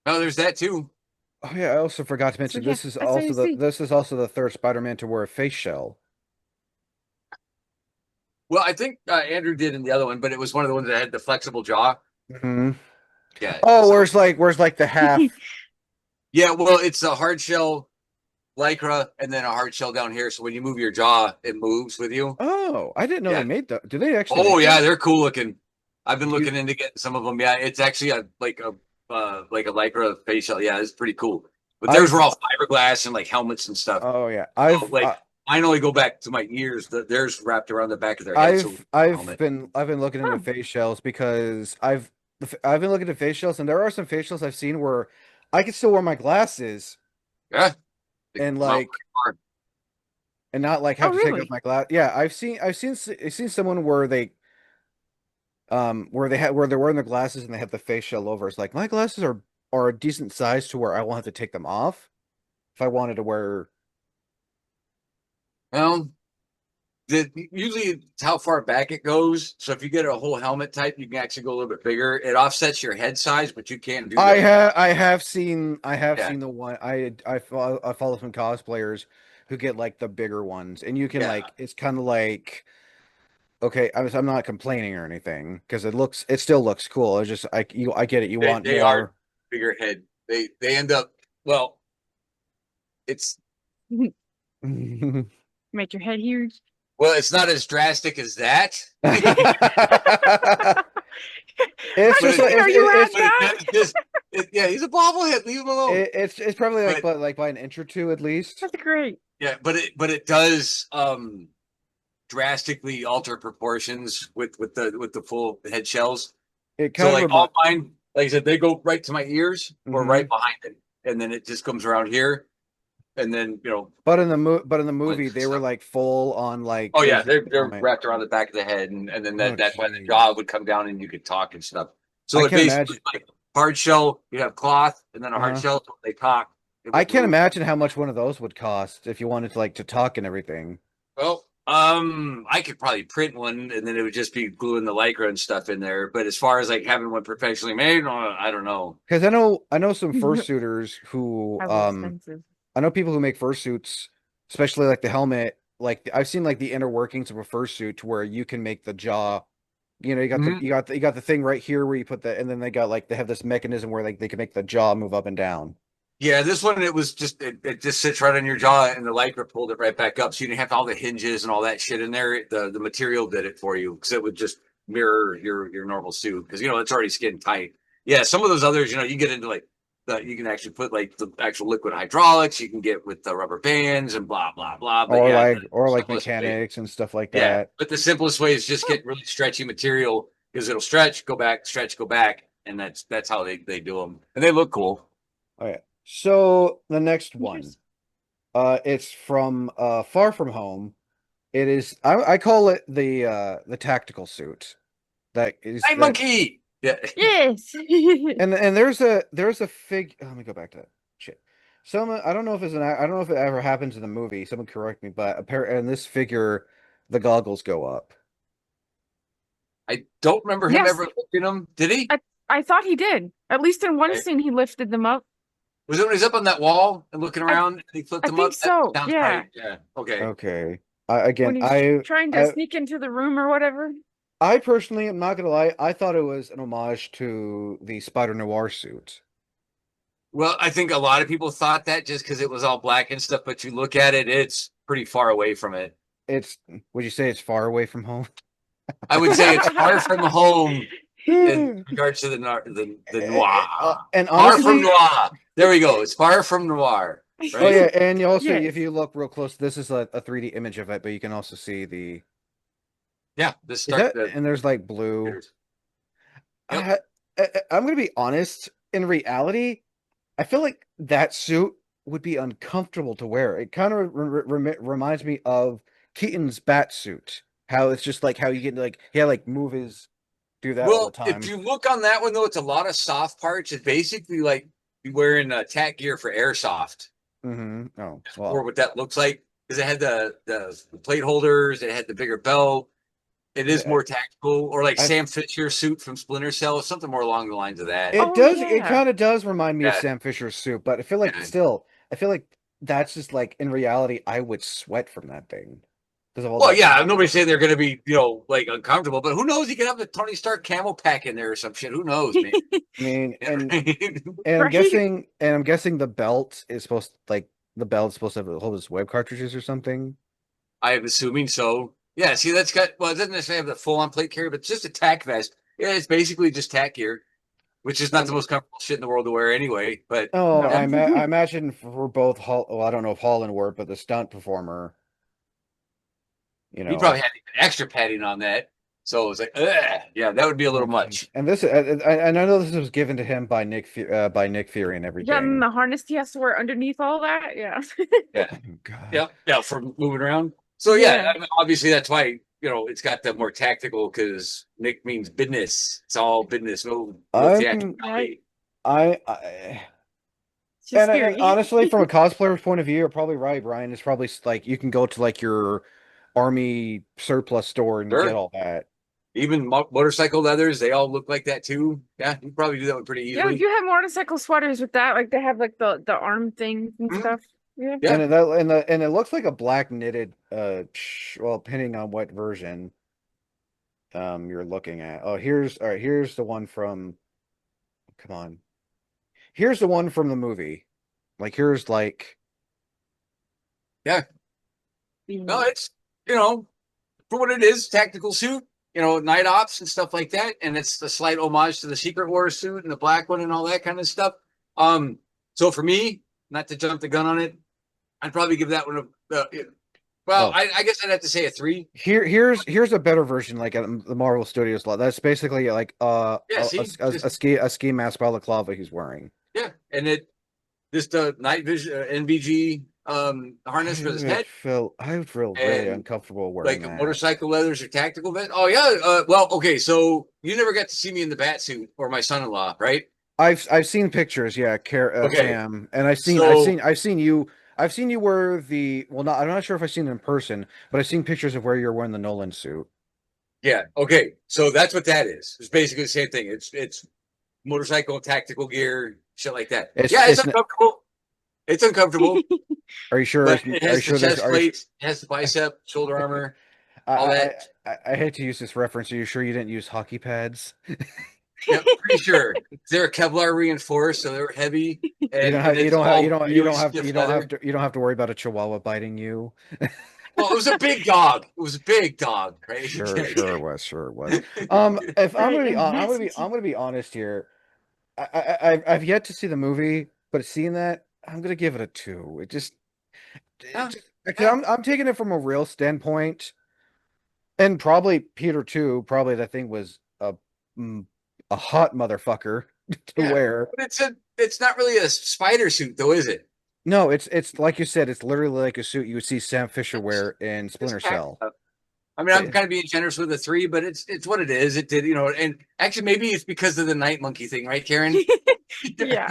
Oh, there's that too. Oh yeah, I also forgot to So mention yeah, that's what I see. this is also the third Spider-Man to wear a face shell. Well, I think Andrew did in the other one, but it was one of the ones that had the flexible jaw. Hmm. Yeah. Oh, So where's like the half? yeah, well, it's a hard shell lycra and then a hard shell down here. So when you move your jaw, it moves with you. Oh, I didn't know they Yeah. made that. Do they actually Oh make yeah, that? they're cool looking. I've been Do you? looking into getting some of them. Yeah, it's actually a like a lycra facial. Yeah, it's pretty cool. But theirs were I've all fiberglass and like helmets and stuff. Oh yeah, So like mine only go back to my ears. Theirs wrapped around the back of their head, so I've helmet. been looking into Oh, face shells because I've been looking at face shells, and there are some face shells I've seen where I can still wear my glasses Yeah, they and come out like pretty hard. and not like oh have to take off really? my glass. Yeah, I've seen someone where they're wearing the glasses and they have the face shell over. It's like my glasses are a decent size to where I won't have to take them off if I wanted to wear. Well, usually it's how far back it goes. So if you get a whole helmet type, you can actually go a little bit bigger. It offsets your head size, but you can't do that. I have Yeah, seen the one I follow some cosplayers who get like the bigger ones, and you can yeah. like it's kind of like okay, I'm not complaining or anything because it still looks cool. It's just I get it. You want They are more. bigger head. They end up well. It's Make your head huge. it's not as drastic as that, It's How but just it like cute are you at but it that? does just yeah. He's a bobblehead. Leave him alone. it's probably like But but by an inch or two at least. That's great. yeah, but it does drastically alter proportions with the full head shells. It So kind of like all remind. mine, like I said, they go right to my ears or Hmm. right behind it, and then it just comes around here, and then But in the movie, length and they were stuff. like full on like Oh yeah, his they're helmet. wrapped around the back of the head, and then Oh that's why the jaw jeez, would come down and you could talk and stuff. I So it can't basically imagine. like hard shell, you have cloth, and then a hard Uh-huh. shell. So when they talk, it I would can't move. imagine how much one of those would cost if you wanted to like to talk and everything. Well, I could probably print one, and then it would just be gluing the lycra and stuff in there. But as far as like having one professionally made, I don't know. Because I know some fursuiters who Probably expensive. I know people who make fursuits, especially like the helmet. Like I've seen like the inner workings of a fursuit to where you can make the jaw. You know, Mhm. you got the thing right here where you put the, and then they got like they have this mechanism where like they can make the jaw move up and down. Yeah, this one it just sits right on your jaw, and the lycra pulled it right back up, so you didn't have all the hinges and all that shit in there. The material did it for you because it would just mirror your normal suit because it's already skin tight. Yeah, some of those others, you get into like you can actually put like the actual liquid hydraulics. You can get with the rubber bands and blah blah blah. But yeah, the Or like simplest way, mechanics and stuff like yeah, that. but the simplest way is just Oh, get really stretchy material because it'll stretch, go back, and that's how they do them, and they look cool. Okay. So the next one, interesting. it's from Far From Home. It is I call it the tactical suit. That is Hey, that monkey. Yeah. Yes. and there's a fig let me go back to that shit. Someone I don't know if I don't know if it ever happens in the movie, someone correct me, but apparently in this figure the goggles go up. I don't remember him Yes, ever lifting them. Did he? I thought he did. At least in one Okay. scene, he lifted them up. Was it when he's up on that wall and looking I around and he flipped I them think up? That so. sounds Yeah, right. Yeah. Okay. Okay. I when again he's trying to I sneak into the room or whatever. I personally am not gonna lie, I thought it was an homage to the Spider Noir suit. Well, I think a lot of people thought that just because it was all black and stuff, but you look at it, it's pretty far away from it. It's would you say it's far away from home? I would say it's far from home in regards to the noir. And Far from honestly, noir. There we go. It's far from noir, oh right? yeah, and you also if Yes. you look real close, this is a 3D image of it, but you can also see the Yeah. This is start that the and there's like blue. Yep. I, I'm gonna be honest. In reality, I feel like that suit would be uncomfortable to wear. It kind of reminds me of Keaton's bat suit. How it's just like how you get like like move his do that all the Well, if time. you look on that one though, it's a lot of soft parts. It's basically like you wearing tack gear for airsoft, Oh or well, what that looks like, because it had the plate holders, it had the bigger belt. It is yeah, more tactical, or like I Sam Fisher's suit from Splinter Cell, something more along the lines of that. it Oh does. It yeah. kind of does remind me of Yeah, Sam Fisher's suit, but I feel like yeah. still, I feel like that's just like in reality, I would sweat from that thing because of all Well, that. yeah, nobody's saying they're going to be, like uncomfortable, but who knows? You could have the Tony Stark camel pack in there or some shit. Who knows, man? I mean, Yeah, right? Right. and I'm guessing the belt is supposed like the belt's supposed to have hold his web cartridges or something. I'm assuming so. Yeah, see, that's got, well, it doesn't necessarily have the full on plate carrier, but it's just a tack vest. Yeah, it's basically just tack gear, which is not I the mean, most comfortable shit in the world to wear anyway. But oh, No. yeah, I imagine for both Hall. Well, I don't know if Holland were, but the stunt performer, you he know. probably had even extra padding on that. So it was like, ugh, yeah, that would be a Oh, little jeez. much. And this, and I know this was given to him by by Nick Fury and Yeah, and everything. the harness he has to wear underneath all that. Yeah. Yeah, Oh God. yeah, yeah, for moving around. So yeah, Yeah. I mean, obviously that's why it's got the more tactical because Nick means business. It's all business, no I'm Right. theatricality. I It's just and scary. honestly, from a cosplayer's point of view, you're probably right, Brian. It's probably like you can go to like your army surplus store and you get Sure. all that. Even motorcycle leathers, they all look like that too. Yeah, you probably do that one pretty Yeah, easily. you have motorcycle sweaters with that. Like they have like the arm things and Mhm. stuff. Yeah. Yeah. And it looks like a black knitted well, depending on what version you're looking at. Oh, here's all right, here's the one from come on. Here's the one from the movie. Like here's like Yeah. No, it's you know, for what it is, tactical suit, night ops and stuff like that. And it's a slight homage to the Secret Wars suit and the black one and all that kind of stuff. So for me, not to jump the gun on it, I'd probably give that one well, oh, I guess I'd have to say a 3. here's a better version like at the Marvel Studios lot. That's basically like Yeah, see, just a ski mask balaclava he's wearing. yeah, and it just a night vision NVG harness for his head I would feel really and uncomfortable wearing like that. motorcycle leathers or tactical vest. Oh yeah, well, okay, so you never got to see me in the bat suit or my son-in-law, right? I've seen pictures, yeah, Okay, Sam, and so I've seen you wear the well, not I'm not sure if I've seen it in person, but I've seen pictures of where you're wearing the Nolan suit. yeah, okay, so that's what that is. It's basically the same thing. It's motorcycle tactical gear, shit like that. Yeah, it's It's uncomfortable. It's uncomfortable, are you sure? but it Are you has the sure there's chest are you? plates, it has the bicep, shoulder armor, I, all I that. I hate to use this reference. Are you sure you didn't use hockey pads? Yeah, pretty sure they're Kevlar reinforced, so they're heavy, You don't and have it's all really stiff leather. you don't have to worry about a chihuahua biting you. Well, it was a big dog. It was a big dog, right? Sure it was. If I'm Right, gonna be, and I'm gonna be honest here. I've yet to see the movie, but seeing that, I'm gonna give it a 2. Yeah, Because yeah, I'm taking it from a real standpoint, and probably Peter too. Probably that thing was mm, a hot motherfucker to yeah. wear. But it's not really a spider suit, though, is it? No, it's like you said, it's literally like a suit you would see Sam Fisher wear in It's Splinter tacked Cell. up. I mean, I'm But kind of being generous with a 3, but it's what it is. It did, and actually, maybe it's because of the night monkey thing, right, Karen? yeah.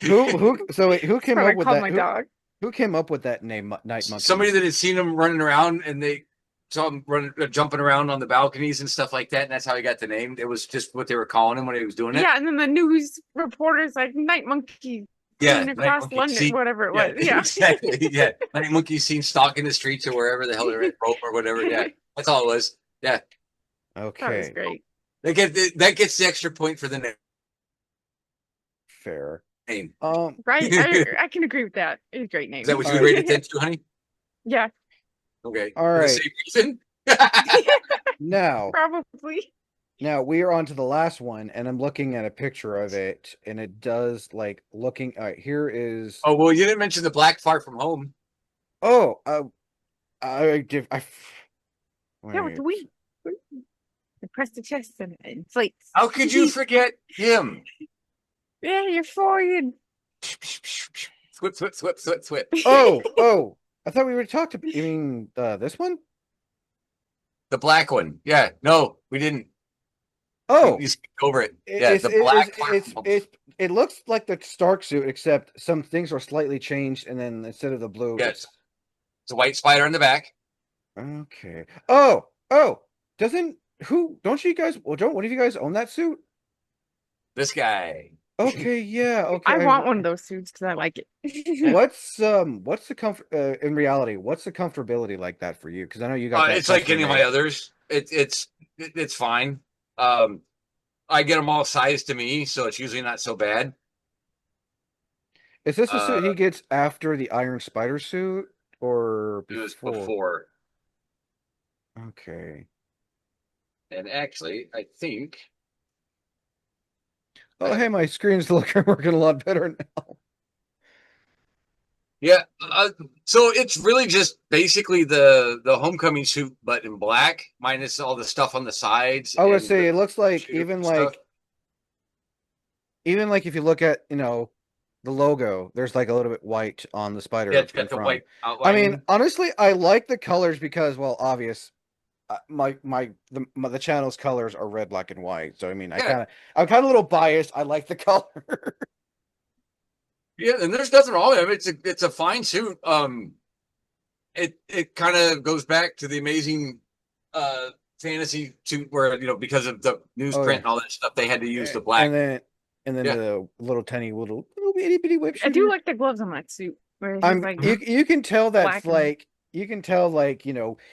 who That's came what I up with call that? my dog. Who came up with that name, Night Somebody Monkey? that had seen him running around and they saw him running, jumping around on the balconies and stuff like that, and that's how he got the name. It was just what they were calling him when he was doing it. Yeah, and then the news reporters like night monkey Yeah, seen night across monkey. London, See, whatever it yeah, was. Yeah. exactly. Yeah, night monkey seen stalking the streets or wherever the hell they're at, rope or whatever. Yeah, that's all it was. Yeah, That was Okay, great. that gets the extra point for the fair. name. Right? Is I can agree with that. It's a great name. that what All you would right. rate it then too, honey? Yeah, Okay, All for the right. same reason. Now, probably. now we are on to the last one, and I'm looking at a picture of it, and it does like looking. All right, here is. Oh well, you didn't mention the black far from home. Oh, I Yeah, with wait. the wing. You press the chest and it inflates. How could you forget him? Yeah, you're forward. Swip, swip, swip, swip, swip. Oh, I thought we were talked about. You mean this one? The black one. Yeah, no, we didn't. Oh, You skipped over it. Yeah, the black platform. it looks like the Stark suit, except some things are slightly changed, and then instead of the blue, Yes, it's a white spider in the back. okay. Oh, doesn't who? Don't you guys? Well, don't one of you guys own that suit? This guy. Okay, yeah, okay. I want one of those suits because I like it. What's the comfort in reality? What's the comfortability like that for you? Because I know you got that It's like custom any of my made. others. It's fine. Um, I get them all sized to me, so it's usually not so bad. Is this a suit Uh, he gets after the Iron Spider suit or it was before? before, Okay. and actually, I think. Oh, hey, my screen's looking working a lot better now. Yeah, so it's really just basically the homecoming suit, but in black, minus all the stuff on the sides I would and say the it looks like shoes and stuff. even like if you look at, the logo, there's like a little bit white on the spider Yeah, it's in got the front. white I mean, outlining. honestly, I like the colors because, well, obvious. The channel's colors are red, black, and white. So I mean, Yeah, I'm kind of a little biased. I like the color. yeah, and there's nothing wrong with it. It's a fine suit. it kind of goes back to the amazing fantasy suit where because of the Oh newsprint yeah. and all that stuff, they had to use the And black. then Yeah, the little tiny little itty bitty whip I do shooter. like the gloves on that suit where he's I'm like you can tell that's black and like you can tell like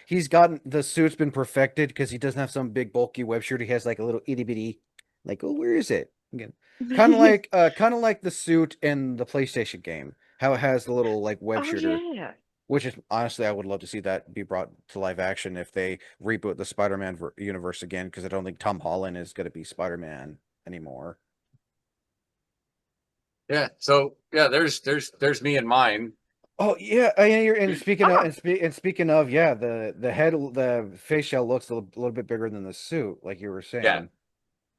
he's gotten the suit's been perfected because he doesn't have some big bulky web shooter. He has like a little itty bitty, like, oh, where is it again? Kind of like the suit in the PlayStation game, how it has the little like web oh shooter, yeah. which is honestly I would love to see that be brought to live action if they reboot the Spider-Man universe again, because I don't think Tom Holland is going to be Spider-Man anymore. yeah. So yeah, there's me and mine. Oh yeah, and speaking of Oh, speaking of, yeah, the face shell looks a little bit bigger than the suit, like you were Yeah, saying.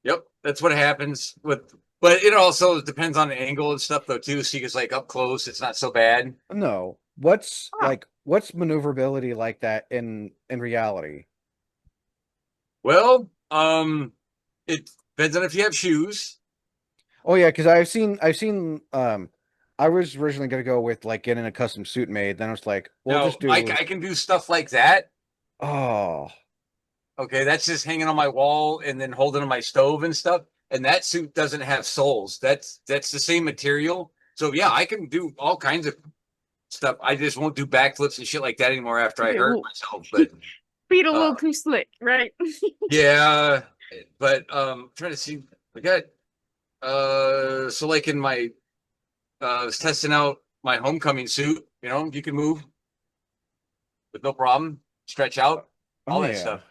yep. That's what happens with. But it also depends on the angle and stuff though too. So you can like up close, it's not so bad. No, oh. what's maneuverability like that in reality? Well, it depends on if you have shoes. Oh yeah, because I've seen I was originally gonna go with like getting a custom suit made, then I was like, we'll Now just do I can do stuff like that. oh Okay, that's just hanging on my wall and then holding on my stove and stuff. And that suit doesn't have soles. That's the same material. So yeah, I can do all kinds of stuff. I just won't do backflips and shit like that anymore after I Okay, hurt well, myself. But feet a uh little too slick, right? yeah, but trying to see I got so like in my I was testing out my homecoming suit, you can move with no problem, stretch out, oh all that yeah. stuff.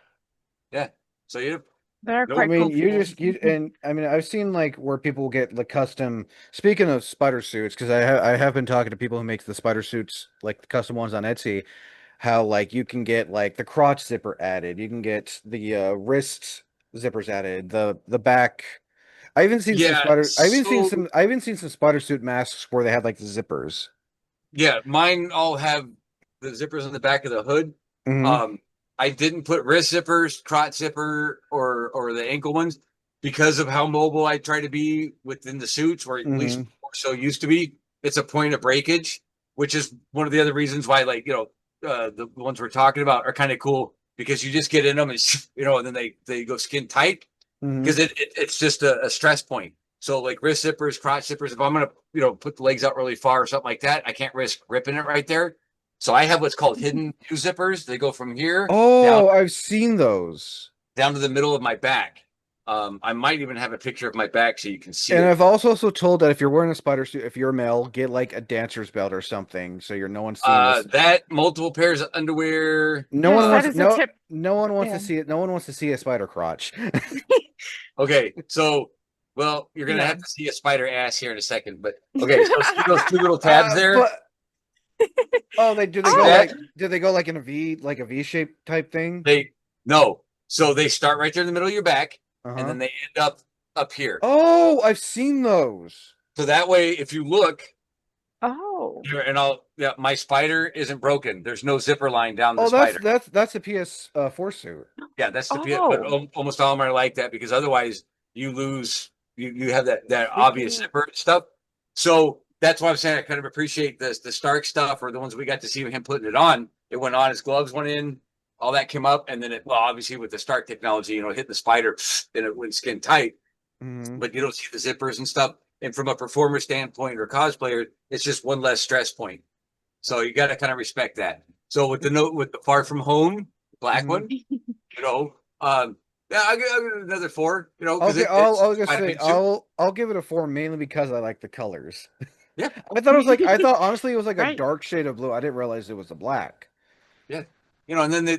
Yeah. So you They're no I quite mean, comfortable. I mean, I've seen like where people get the custom. Speaking of spider suits, because I have been talking to people who make the spider suits, like the custom ones on Etsy. How like you can get like the crotch zipper added, you can get the wrist zippers added, the back. yeah, so I even seen some spider suit masks where they had like the zippers. yeah, mine all have the zippers on the back of the hood. Hmm. Um, I didn't put wrist zippers, crotch zipper, or the ankle ones because of how mobile I try to be within the suits, or at least Hmm. more so used to be. It's a point of breakage, which is one of the other reasons why, like the ones we're talking about are kind of cool because you just get in them and and then they go skin tight Hmm. because it's just a stress point. So like wrist zippers, crotch zippers, if I'm gonna put the legs out really far or something like that, I can't risk ripping it right there. So I have what's called hidden view zippers. They go from here down Oh, I've seen those. down to the middle of my back. I might even have a picture of my back so you can see And it. I've also told that if you're wearing a spider suit, if you're a male, get like a dancer's belt or something, so you're no one's seeing this. That multiple pairs of underwear. Yes, that is a tip. No one wants to Yeah. see it. No one wants to see a spider crotch. Okay, so well, you're gonna Yeah. have to see a spider ass here in a second, but okay, so see those two little tabs there. But oh, See that? do they go like in a V, like a V shape type thing? They no. So they start right there in the middle of your back, and Uh-huh. then they end up here. Oh, I've seen those. So that way, if you look Oh. here, and yeah, my spider isn't broken. There's no zipper line down the Oh, spider. that's a PS4 suit. Yeah, that's the but Oh. almost all of them are like that because otherwise you lose you have that obvious Freaking zipper stuff. So that's why I'm saying I kind of appreciate the Stark stuff or the ones we got to see him putting it on. It went on, his gloves went in, all that came up, and then obviously with the Stark technology, hitting the spider, then it went skin tight, Hmm. but you don't see the zippers and stuff. And from a performer standpoint or cosplayer, it's just one less stress point. So you got to kind of respect that. So with the note with the Far From Home black Hmm. one, you know, yeah, I'll give it another four. Because it's I'll just say Spider-Man suit. I'll give it a 4 mainly because I like the colors. Yeah, I thought honestly it was like a right. dark shade of blue. I didn't realize it was a black. yeah. And then you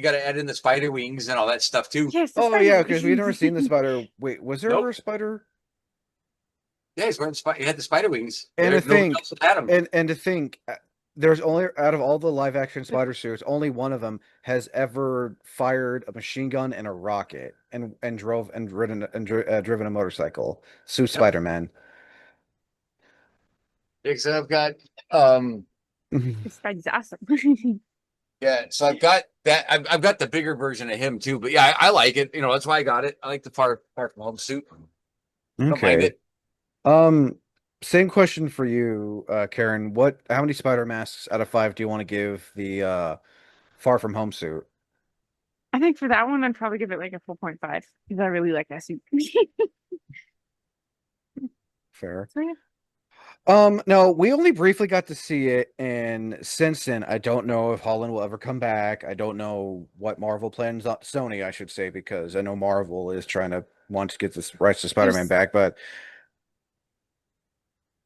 got to add in the spider wings and all that stuff too. Yes, the Oh spider yeah, because we've never wings. seen the spider. Wait, was there ever a Nope. spider? Yeah, he's wearing he had the spider wings. And to There, nobody think, else had them. and to think, there's only out of all the live action spider suits, only one of them has ever fired a machine gun and a rocket, and drove and ridden driven a motorcycle. Suit Yep. Spider-Man. Yeah, so I've got um This spider's awesome. yeah, so I've got that. I've got the bigger version of him too. But yeah, I like it. That's why I got it. I like the far from home suit. Don't mind Okay. it. Um, same question for you, Karen. How many spider masks out of five do you want to give the Far From Home suit? I think for that one, I'd probably give it like a 4.5 because I really like that suit. Fair. So yeah. No, we only briefly got to see it, and since then, I don't know if Holland will ever come back. I don't know what Marvel plans on Sony, I should say, because I know Marvel is trying to want to get this rights to They're Spider-Man back, but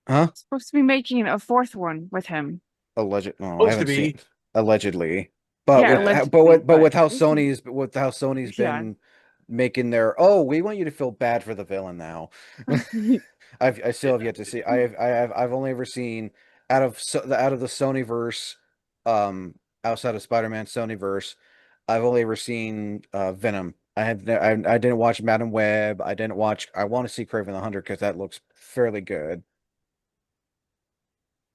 huh? supposed to be making a fourth one with him. Alleged? No, I Supposed to haven't seen be. allegedly, Yeah, Yeah. allegedly, but but with how we'll see. Sony's Yeah. been making their we want you to feel bad for the villain now. I still have yet to see. I've only ever seen out of the Sony verse, outside of Spider-Man Sony verse, I've only ever seen Venom. I didn't watch Madam Web. I want to see Kraven the Hunter because that looks fairly good.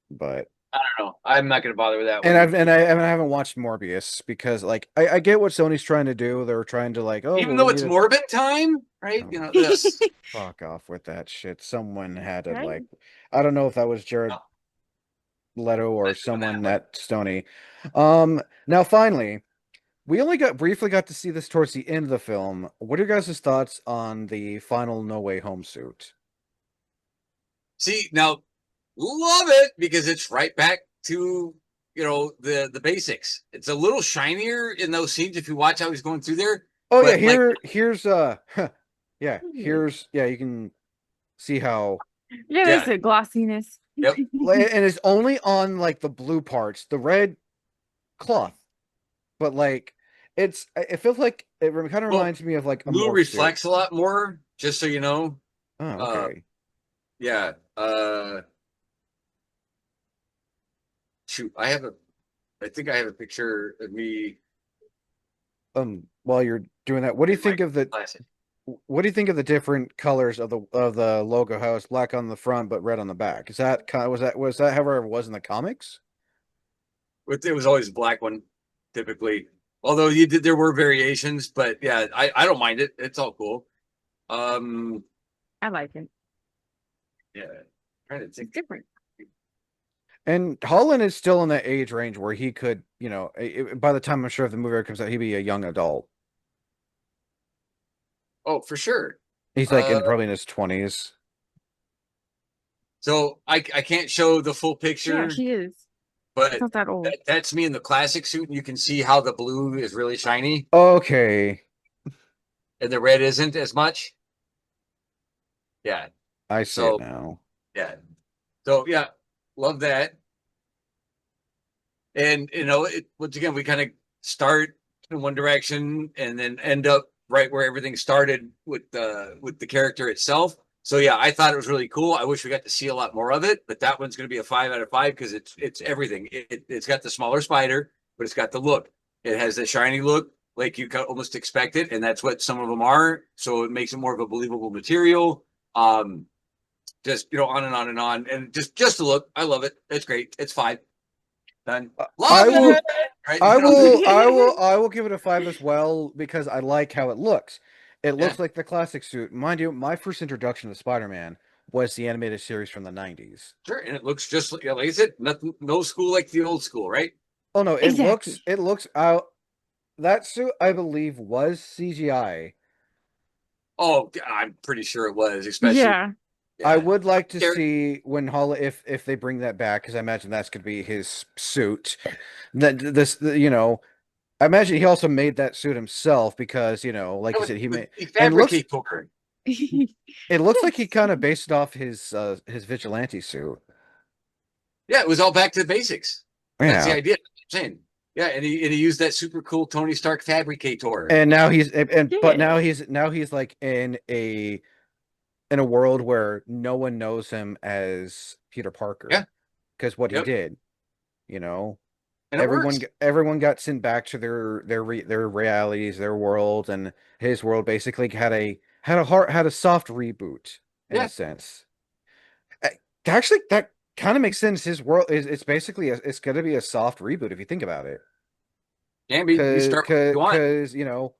But I don't know. I'm not going to bother with that and one. I haven't watched Morbius because like I get what Sony's trying to do. They're trying to like, oh Even well we though need it's to Morbid time, right? oh, This. fuck off with that shit. Someone had to Right? like I don't know if that was Jared No, Leto or not doing that someone one. at Sony. Now finally, we only got briefly got to see this towards the end of the film. What are your guys' thoughts on the final No Way Home suit? See, now love it because it's right back to the basics. It's a little shinier in those scenes if you watch how he's going through there. Oh yeah, But like, here's yeah, you can see how Yeah, there's yeah, a glossiness. yep. and it's only on like the blue parts, the red cloth, but like it feels like kind of Well, reminds me of like a blue morph suit. reflects a lot more, just so you know. Oh, Uh, okay. yeah. Shoot, I think I have a picture of me While you're doing that, in my glasses. what do you think of the different colors of the logo? How it's black on the front but red on the back? Is that kind of was that however it was in the comics? It was always a black one, typically. Although there were variations, but yeah, I don't mind it. It's all cool. Um, I like it. yeah, trying to It's think. different. And Holland is still in that age range where he could, by the time I'm sure if the movie ever comes out, he'd be a young adult. Oh, for sure. He's like Uh, in probably in his 20s. so I can't show the full Yeah, picture, he is. It's but not that old. that's me in the classic suit, and you can see how the blue is really shiny Okay, and the red isn't as much. Yeah. I see it So now. yeah. So yeah, love that. And once again, we kind of start in one direction and then end up right where everything started with the character itself. So yeah, I thought it was really cool. I wish we got to see a lot more of it, but that one's going to be a 5 out of 5 because it's everything. It's got the smaller spider, but it's got the look. It has the shiny look, like you can almost expect it, and that's what some of them are. So it makes it more of a believable material. Just on and on and on, and just the look. I love it. It's great. It's fine. Done. I Love will it. Right? I will give it a five as well because I like how it looks. It Yeah. looks like the classic suit. Mind you, my first introduction to Spider-Man was the animated series from the 90s. Sure. And it looks just like I said, nothing, no school like the old school, right? Oh no, Exactly. it looks out that suit I believe was CGI. Oh, I'm pretty sure it was, especially Yeah. I yeah. would like to There- see when Holland if they bring that back because I imagine that's going to be his suit. That this I imagine he also made that suit himself because like you said he made the and looks fabricator. it looks like he Yes. kind of based it off his vigilante suit. Yeah, it was all back to the basics. That's the Yeah. idea. I'm saying. Yeah, and he used that super cool Tony Stark fabricator. And now but Yeah. now he's like in a world where no one knows him as Peter Yeah. Parker because what he Yep. did, you know. And it works. Everyone got sent back to their realities, their world, and his world basically had a soft reboot in a Yeah. sense. Uh, Actually, that kind of makes sense. His world is it's basically it's going to be a soft reboot if you think about it, Can be. You start what you want. because well,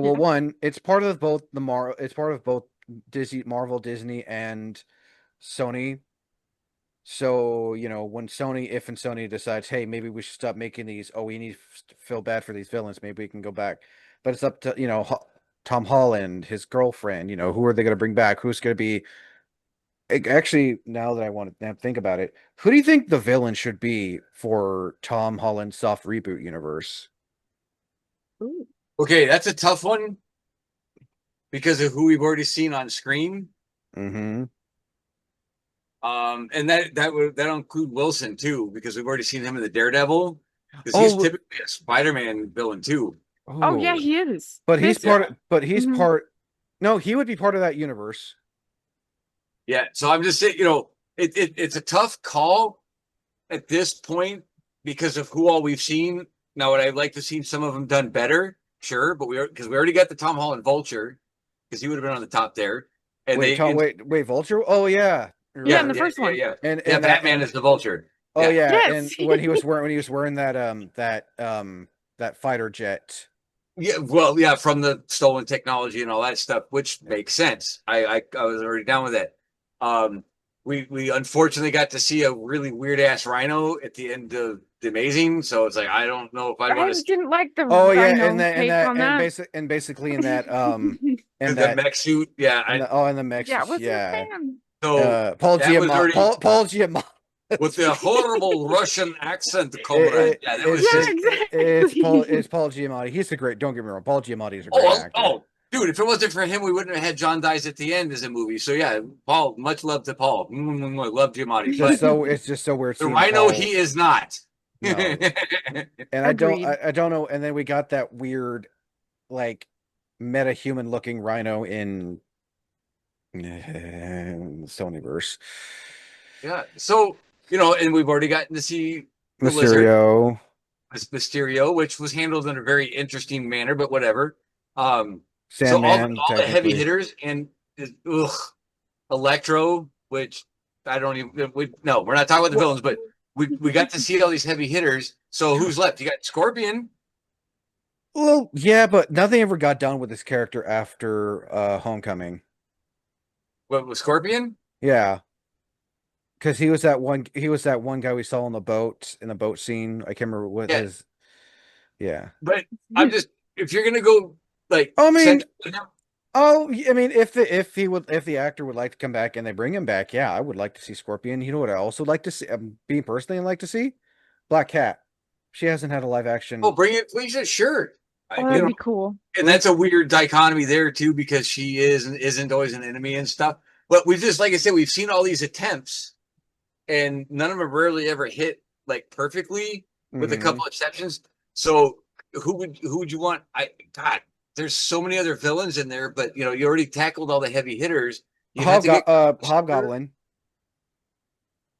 Yeah. one, it's part of both it's part of both Disney, Marvel, Disney, and Sony. So, when if and Sony decides, hey, maybe we should stop making these, oh, we need to feel bad for these villains, maybe we can go back. But it's up to, Tom Holland, his girlfriend, who are they going to bring back? Who's going to be actually, now that I want to think about it, who do you think the villain should be for Tom Holland's soft reboot universe? Ooh. Okay, that's a tough one because of who we've already seen on screen. Mm-hmm. And that'll include Wilson too, because we've already seen him in the Daredevil. Because he's Oh, typically a Spider-Man villain too. Oh yeah, oh, he is. but he's This Yeah. Mhm. no, he would be part of that universe. Yeah. So I'm just saying, it's a tough call at this point because of who all we've seen. Now, would I like to see some of them done better? Sure, but because we already got the Tom Holland Vulture, because he would have been on the top there. And Wait, Tom, and wait, Vulture? Oh yeah. You're Yeah, in yeah, the right. yeah, first yeah, one. yeah. And Yeah, and that Batman is the Vulture. oh Yeah. yeah, and Yes. when he was wearing that fighter jet. Yeah, well, yeah, from the stolen technology and all that stuff, which makes sense. I was already down with that. Um, we unfortunately got to see a really weird ass rhino at the end of the Amazing, so it's like I don't know if I'd want I to didn't like the Oh yeah, and rhino that and take that on that. and basically in that do and the that mech suit. Yeah, in the Yeah, I Mexican, wasn't a yeah. fan. so that was already Paul Giamatti. with the horrible Russian accent, comrade. It, Yeah, that was it's Yeah, just it's exactly. Paul Giamatti. He's a great. Don't get me wrong. Paul Giamatti is a great oh actor. oh. Dude, if it wasn't for him, we wouldn't have had John dies at the end as a movie. So yeah, Paul, much love to Paul. Love Giamatti, but It's just so weird the seeing Rhino, Paul. he is not. No, and Agreed. I don't know. And then we got that weird, like, meta human looking rhino in Sonyverse. Yeah. So, and we've already gotten to see the lizard, Mysterio, Mysterio, which was handled in a very interesting manner, but whatever. So Sandman, all the heavy technically. hitters and ugh, Electro, which I don't even no, we're not talking about the What? villains, but we got to see all these heavy hitters. So who's left? You got Scorpion. Well, yeah, but nothing ever got done with this character after Homecoming. What was Scorpion? Yeah, because he was that one guy we saw on the boat in the boat scene. I can't remember what Yeah, his. Yeah. but I'm just if you're gonna go like I mean, central, I mean, if the actor would like to come back and they bring him back, yeah, I would like to see Scorpion. You know what I also like to see, being personally, I'd like to see Black Cat. She hasn't had a live oh, action. bring it, Felicia. Sure. Oh, You that'd know, be cool. and that's a weird dichotomy there too, because she is and isn't always an enemy and stuff. But we've just, like I said, we've seen all these attempts, and none of them rarely ever hit like perfectly, with a Hmm. couple exceptions. So who would you want? God, there's so many other villains in there, but you already tackled all the heavy hitters. You'd have to get Hobgoblin.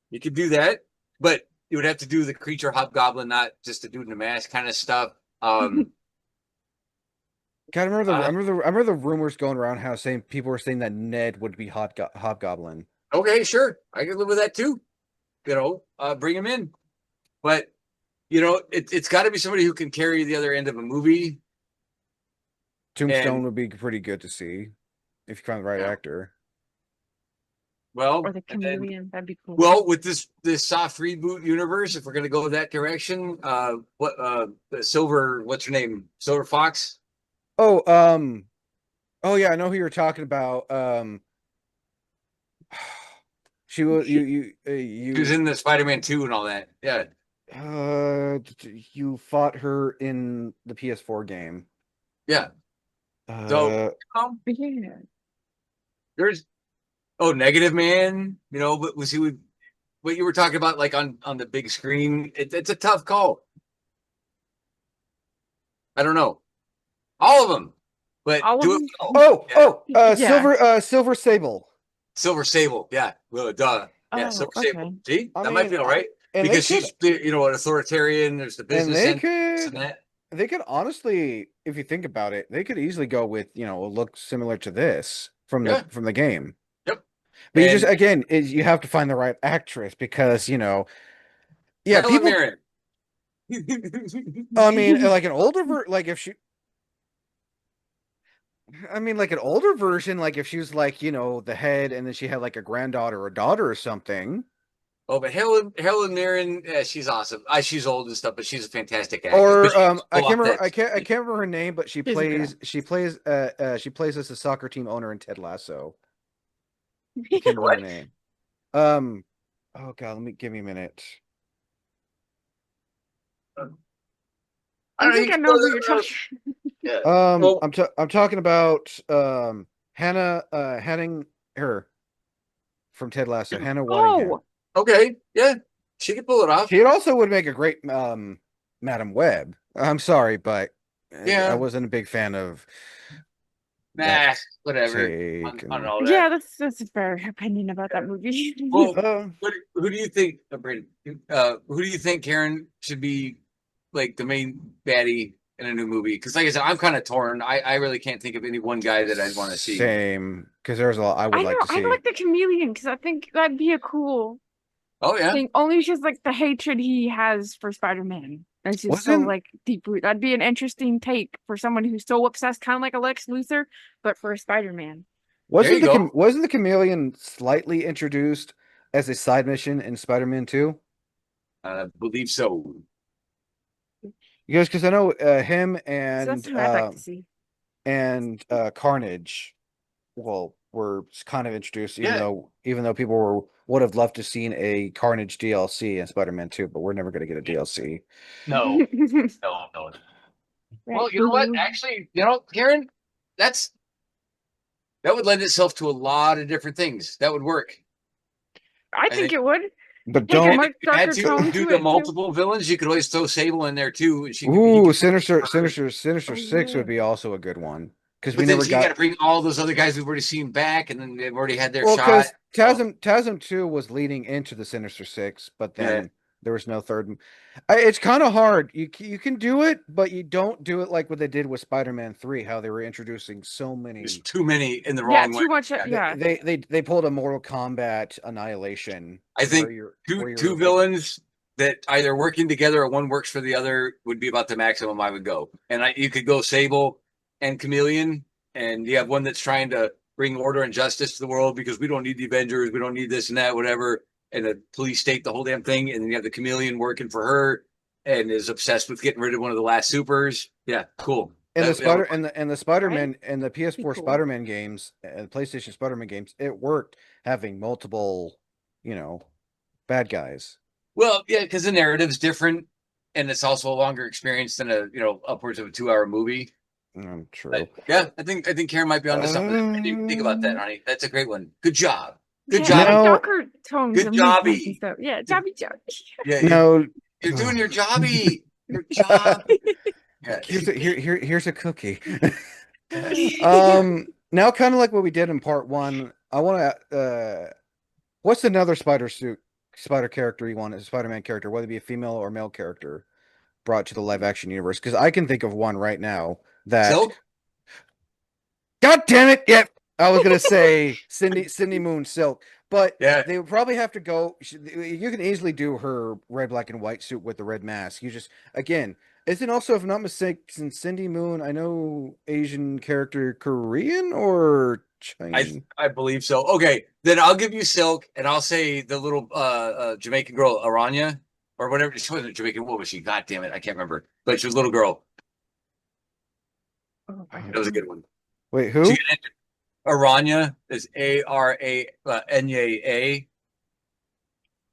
you could do that, but you would have to do the creature hobgoblin, not just a dude in a mask kind of stuff. God, Uh, I remember the rumors going around how saying people were saying that Ned would be Hobgoblin. okay, sure, I could live with that too. Bring him in. But it's got to be somebody who can carry the other end of a movie. Tombstone And would be pretty good to see if you find the right yeah, actor. Or well, the and then chameleon. That'd be cool. well with this soft reboot universe, if we're gonna go that direction, what the Silver, what's her name, Silver Fox? Oh, oh yeah, I know who you're talking about. She was She was in the Spider-Man 2 and all that. Yeah, you fought her in the PS4 game. yeah. So Uh, Yeah. there's Negative Man. But we see what you were talking about, like on the big screen. It's a tough call. I don't know all of them, but All of do it them. well. Yeah. Yeah. Silver Sable. Silver Sable, yeah, well, duh, yeah, Oh, Silver Sable. okay. See, I that might mean, be all right and they because could, she's an authoritarian. There's the and business end, this and that. they could honestly, if you think about it, they could easily go with, a look similar to this Yeah, from the game. yep. But you just, And again, you have to find the right actress because, yeah, Helen people, Mirren. I mean, like an older like if she, I mean, like an older version, like if she was like, the head and then she had like a granddaughter or daughter or something. Oh, but Helen Mirren, yeah, she's awesome. She's old and stuff, but she's a fantastic actress. But Or she can I pull can't off remember that. I can't remember her name, but she She's a good plays actress. she plays as a soccer team owner in Ted Lasso. I can't remember What? her name. Um oh God, give me a minute. I I don't know. think I know who you're talking. Yeah. Well, I'm talking about Hannah Henning her from Ted Lasso, Hannah Waddingham. Oh, okay. Yeah, she can pull it off. She also would make a great Madam Web. I'm sorry, but I Yeah. wasn't a big fan of that Nah, whatever. take On and all that. yeah, that's a fair opinion about that movie. Well, uh who do you think, Brandon? Who do you think Karen should be like the main baddie in a new movie? Because, like I said, I'm kind of torn. I really can't think of any one guy that I'd want to see. same because there's a lot I would I like know to I see. like the chameleon because I think that'd be a cool Oh yeah, thing. Only just like the hatred he has for Spider-Man. It's just so Wasn't like deep root. That'd be an interesting take for someone who's so obsessed, kind of like a Lex Luthor, but for a Spider-Man. there you go. wasn't the chameleon slightly introduced as a side mission in Spider-Man 2? I believe so. Because I know him So that's who I'd like to see. and Carnage, well, were kind of introduced, Yeah. even though people would have loved to seen a Carnage DLC in Spider-Man 2, but we're never going to get a DLC. No, no, no. Right. Well, you know what? Boo-hoo. Actually, Karen, that's that would lend itself to a lot of different things. That would work. I I think think. it would But take a And don't. if much you had darker to tone do to the it too. multiple villains, you could always throw Sable in there too, and he Ooh, could fight for her. Sinister Oh Six yeah. would be also a good one because we But then never so you got got. to bring all those other guys we've already seen back, and then they've already had their Well, shot. because Oh, TASM 2 was leading into the Sinister Six, but yeah, then there was no third. It's kind of hard. You can do it, but you don't do it like what they did with Spider-Man 3, how they were introducing so there's many. too many in the Yeah, wrong way. too much. Yeah. Yeah. They pulled a Mortal Kombat Annihilation I where think you're two where two you're like, villains that either working together or one works for the other would be about the maximum I would go. And you could go Sable and Chameleon, and you have one that's trying to bring order and justice to the world because we don't need the Avengers, we don't need this and that, whatever. And the police state the whole damn thing, and then you have the Chameleon working for her and is obsessed with getting rid of one of the last supers. Yeah, cool. and the That Spider would and the Right. Spider-Man and the Be PS4 cool. Spider-Man games and PlayStation Spider-Man games, it worked having multiple, you know, bad guys. well, yeah, because the narrative's different, and it's also a longer experience than a upwards of a 2 hour movie. True. Yeah, I think Karen might be onto something. I didn't even think about that, Um, honey. That's a great one. Good job. Good Yeah, like job. now, darker tones Good of movements and jobby. stuff. Yeah, Good- jobby jobby. Yeah, now, you're doing your jobby. Your job. Yeah. here's a cookie. Now kind of like what we did in part one, I want to. What's another spider character you want? A Spider-Man character, whether it be a female or male character, brought to the live action universe? Because I can think of one right now that. Silk? God damn it! Yep, I was gonna say Cindy Moon Silk, but Yeah. they would probably have to go. You can easily do her red, black, and white suit with the red mask. You just again, isn't also, if I'm not mistaken, Cindy Moon. I know Asian character, Korean or I Chinese. I believe so. Okay, then I'll give you Silk, and I'll say the little Jamaican girl Aranya or whatever. She wasn't Jamaican. What was she? God damn it, I can't remember. But she was a little girl. Oh, That was a good one. Wait, She who? Aranya is Aranya.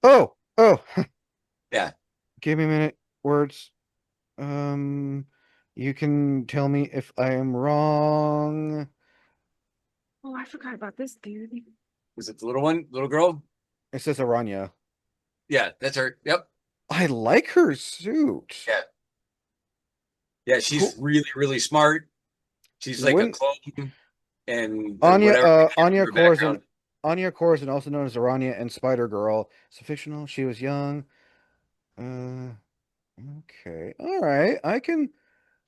Oh, Yeah. give me a minute. Words. Um, you can tell me if I am wrong. oh, I forgot about this dude. Is it the little one? Little girl? It says Aranya. Yeah, that's her. Yep. I like her suit. Yeah. Yeah, she's Who? really, really smart. She's like a When clone and Anya whatever. I can't Anya remember her Corzin background. Anya Corzin, also known as Aranya and Spider Girl, is fictional. She was young. Uh, okay, all right. I can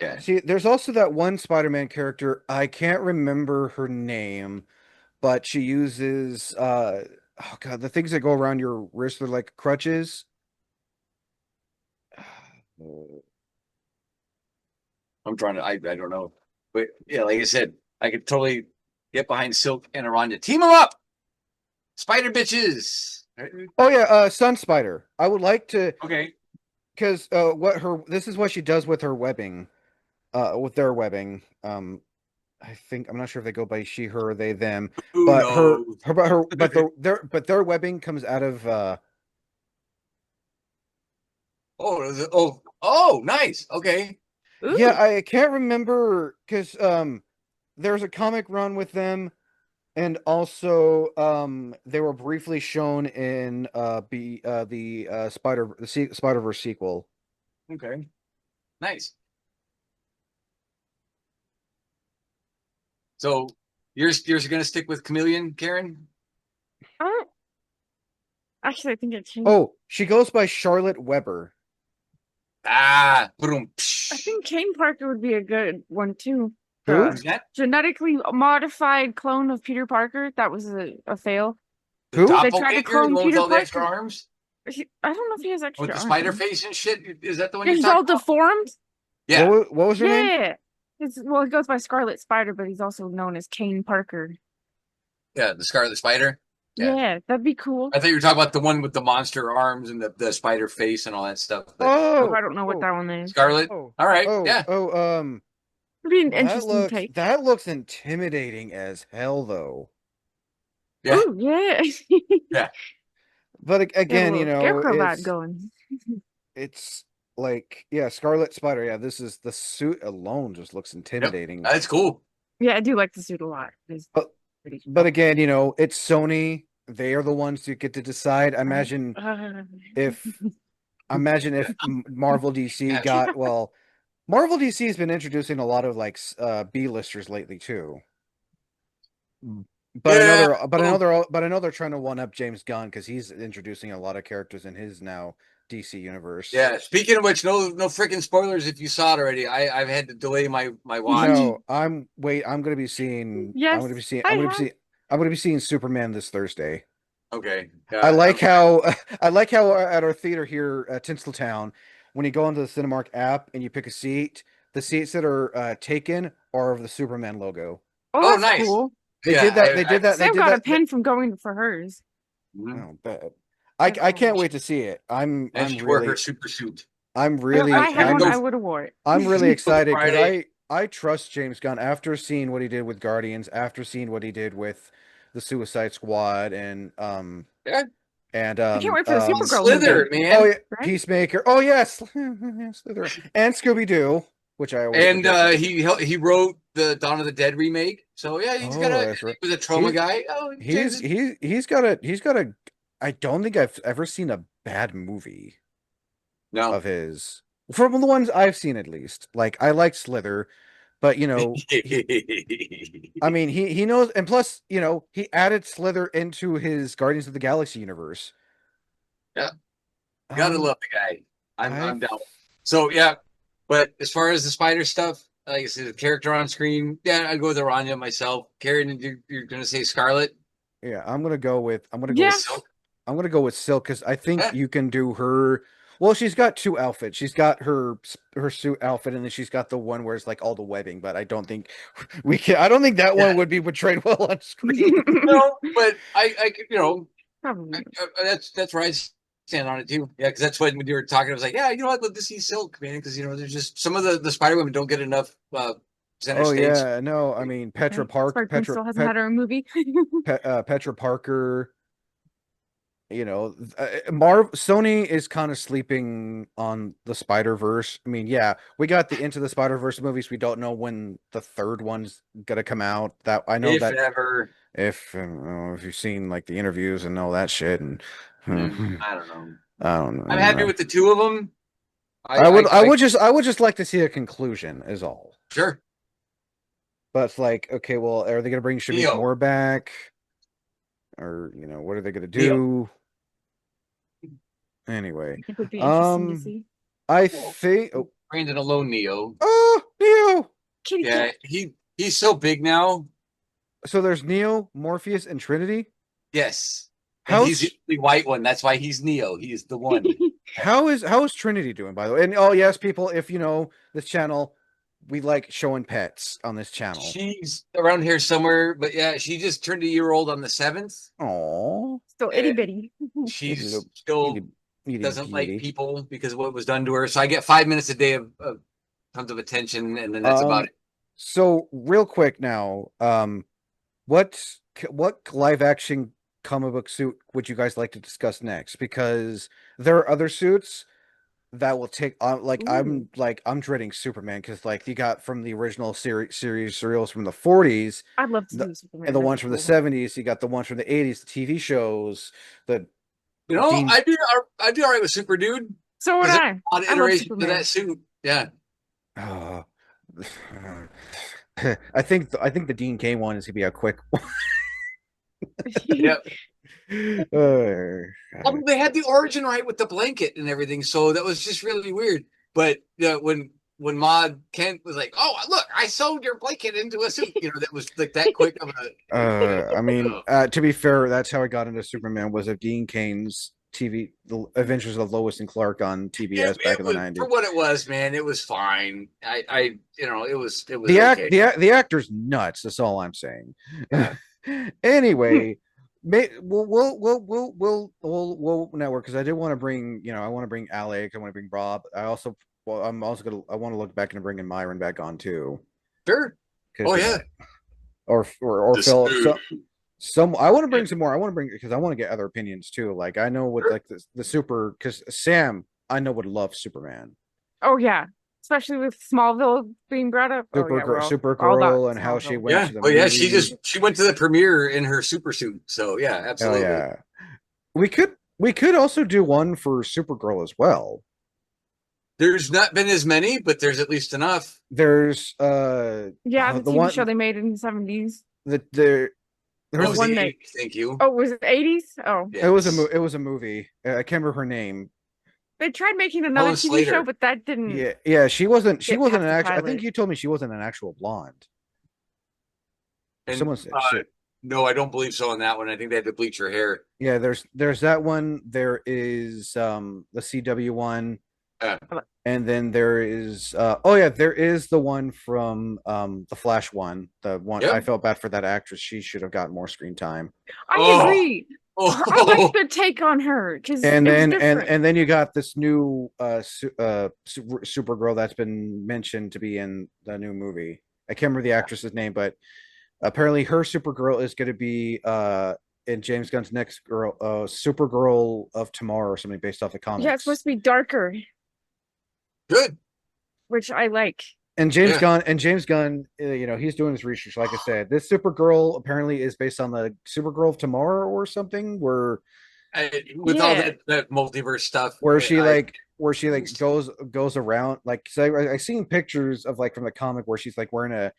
Yeah. see. There's also that one Spider-Man character. I can't remember her name, but she uses oh God, the things that go around your wrist are like crutches. I'm trying to I don't know. But yeah, like I said, I could totally get behind Silk and Aranya. Team them up, Spider bitches. Oh yeah, Sun Spider. I would like to, Okay. because this is what she does with her webbing, with their webbing. I think I'm not sure if they go by she, her, they, them, Who but knows? their webbing comes out of Oh, nice. Okay. yeah, Ooh. I can't remember because there's a comic run with them, and also they were briefly shown in the Spider-Verse sequel. Okay. Nice. So you're gonna stick with Chameleon, Karen? Oh, actually, I think it changed. Oh, she goes by Charlotte Weber. Ah, boom. I think Kane Parker would be a good one too. Who? Who's that? Genetically modified clone of Peter Parker. That was a fail. The Who? They tried to doppelganger, the clone one with Peter all the extra Parker. arms? I don't know if he has With extra the arms. spider face and shit? Is that the one Yeah, you're he's talking all about? deformed. Yeah. What was her name? Yeah. Well, he goes by Scarlet Spider, but he's also known as Kane Parker. Yeah, the Scarlet Spider. Yeah. Yeah, that'd be cool. I thought you were talking about the one with the monster arms and the spider face and all that stuff. But Oh, Oh, I don't know what oh, that one is. Scarlet. oh, All right. oh, Yeah. oh, It'd be an well, interesting take. that looks intimidating as hell, though. Yeah. Oh, yeah. Yeah. But Got a again, little scarecrow vibe going. it's like, yeah, Scarlet Spider. Yeah, this is the suit alone just looks Yep. intimidating. That's cool. Yeah, I do like the suit a lot. It's But pretty but again, it's Sony. They are the ones who get to decide. Uh, If imagine if Marvel DC Yeah. got well, Marvel DC has been introducing a lot of like B-listers lately too. But Yeah. I know they're trying to one up James Gunn because he's introducing a lot of characters in his now DC universe. Yeah. Speaking of which, no freaking spoilers if you saw it already. I've had to delay my watch. No, I'm gonna be seeing yes, I have. I'm gonna be seeing Superman this Thursday. Okay. I like how I like how at our theater here at Tinseltown, when you go into the Cinemark app and you pick a seat, the seats that are taken are of the Superman logo. Oh, Oh, that's nice. cool. They Yeah, did that. They I- did that. They Sam did got a that. pin from going for hers. Mhm. Oh, bad. That's I can't cool. wait to see it. And she wore her super suit. I'm If really I had I one, go- I would have wore it. I'm really excited because Friday. I trust James Gunn after seeing what he did with Guardians, after seeing what he did with the Suicide Squad Yeah. and I can't wait for the Supergirl Slither, movie. man. oh yeah, Right? Peacemaker. Oh yes, Slither and Scooby Doo, which I always And forget. he wrote the Dawn of the Dead remake. So yeah, he's got Oh, a that's right. he was a trauma He's guy. Oh, he's got a. I don't think I've ever seen a bad movie no. of his from the ones I've seen at least. Like I like Slither, but I mean he knows, and plus he added Slither into his Guardians of the Galaxy universe. Yeah. Gotta Um, love the guy. I I'm down. So yeah, but as far as the spider stuff, like I said, the character on screen, yeah, I'd go with Aranya myself. Karen, you're gonna say Scarlet? yeah, I'm gonna go with Yeah. Silk? I'm gonna go with Silk because I think Yeah. you can do her. Well, she's got two outfits. She's got her suit outfit, and then she's got the one where it's like all the webbing. But I don't think we can. I don't think that Yeah. one would be portrayed well on screen. No, but I Probably. that's where I stand on it too. Yeah, because that's when you were talking, I was like, yeah, I'd love to see Silk, man, because there's just some of the Spider Women don't get enough center Oh stage. yeah, no, I mean Sparkman still hasn't had her own movie. Petra Parker. Sony is kind of sleeping on the Spider-Verse. I mean, yeah, we got the Into the Spider-Verse movies. We don't know when the third one's gonna come out. That I know If that ever. if you've seen like the interviews and all that shit, and I don't know. I don't know. I'm happy with the two of them. I would just like to see a conclusion, is all. Sure. But it's like, okay, well, are they gonna bring Shamik Neo. Moore back, or what are they gonna do? Anyway, It would be interesting to see. I think. Brandon alone, Neo. Oh, Neo. Kitty Yeah, cat. he's so big now. So there's Neo, Morpheus, and Trinity. Yes. And he's the only white one. That's why he's Neo. He's the one. How is Trinity doing, by the way? And oh yes, people, if you know this channel, we like showing pets on this channel. She's around here somewhere, but yeah, she just turned a year old on the 7th. Oh, Still itty bitty. She's still itty doesn't like beauty. people because of what was done to her. So I get 5 minutes a day of tons of attention, and then that's about it. So real quick now, what live action comic book suit would you guys like to discuss next? Because there are other suits that will take I'm dreading Superman because like you got from the original series serials from the 40s, I'd love to see Superman. and the That'd ones be from the cool. 70s. You got the ones from the 80s, the TV shows. The You know, Dean- I'd be all right with Super Dude. So would There's I. a lot of I love iterations of Superman. that suit. Yeah. I think the Dean Cain one is gonna be a quick one. Yeah. Uh, They had the origin right with the blanket and everything, so that was just really weird. But when Maude Kent was like, "Oh, look, I sewed your blanket into a suit," that was like that quick of a. I mean, to be fair, that's how I got into Superman was of Dean Cain's TV, The Adventures of Lois and Clark on TBS back in the 90s. For what it was, man, it was fine. It was The okay. the actor's nuts. That's all I'm saying. Yeah. Anyway, we'll network because I did want to bring I want to bring Alec, I want to bring Rob. I want to look back and bring in Myron back on too. Sure. Oh yeah. Or Philip. Some I want to bring some more. I want to bring because I want to get other opinions too. Like I know what like the super because Sam I know would love Superman. Oh yeah, especially with Smallville being brought up. Supergirl and how she went to the movie. She went to the premiere in her super suit. So yeah, absolutely. Oh, yeah. We could also do one for Supergirl as well. There's not been as many, but there's at least enough. There's the TV show they made in the 70s. There was one name. Thank you. Oh, was it 80s? Oh, yes. It was a movie. I can't remember her name. They tried making another TV show, but that didn't. Yeah. She wasn't an actual. I think you told me she wasn't an actual blonde. And, someone said, no, I don't believe so on that one. I think they had to bleach her hair. Yeah, there's that one. There is the CW one. And then there is there is the one from the Flash one. The one I felt bad for that actress. She should have gotten more screen time. I agree. I like their take on her because and then you got this new Supergirl that's been mentioned to be in the new movie. I can't remember the actress's name, but apparently her Supergirl is going to be in James Gunn's next Supergirl of Tomorrow or something based off the comics. Yeah, it's supposed to be darker. Good. Which I like. And James Gunn, he's doing his research. Like I said, this Supergirl apparently is based on the Supergirl of Tomorrow or something, where with all that multiverse stuff, where she goes around like. So I seen pictures of like from the comic where she's like wearing a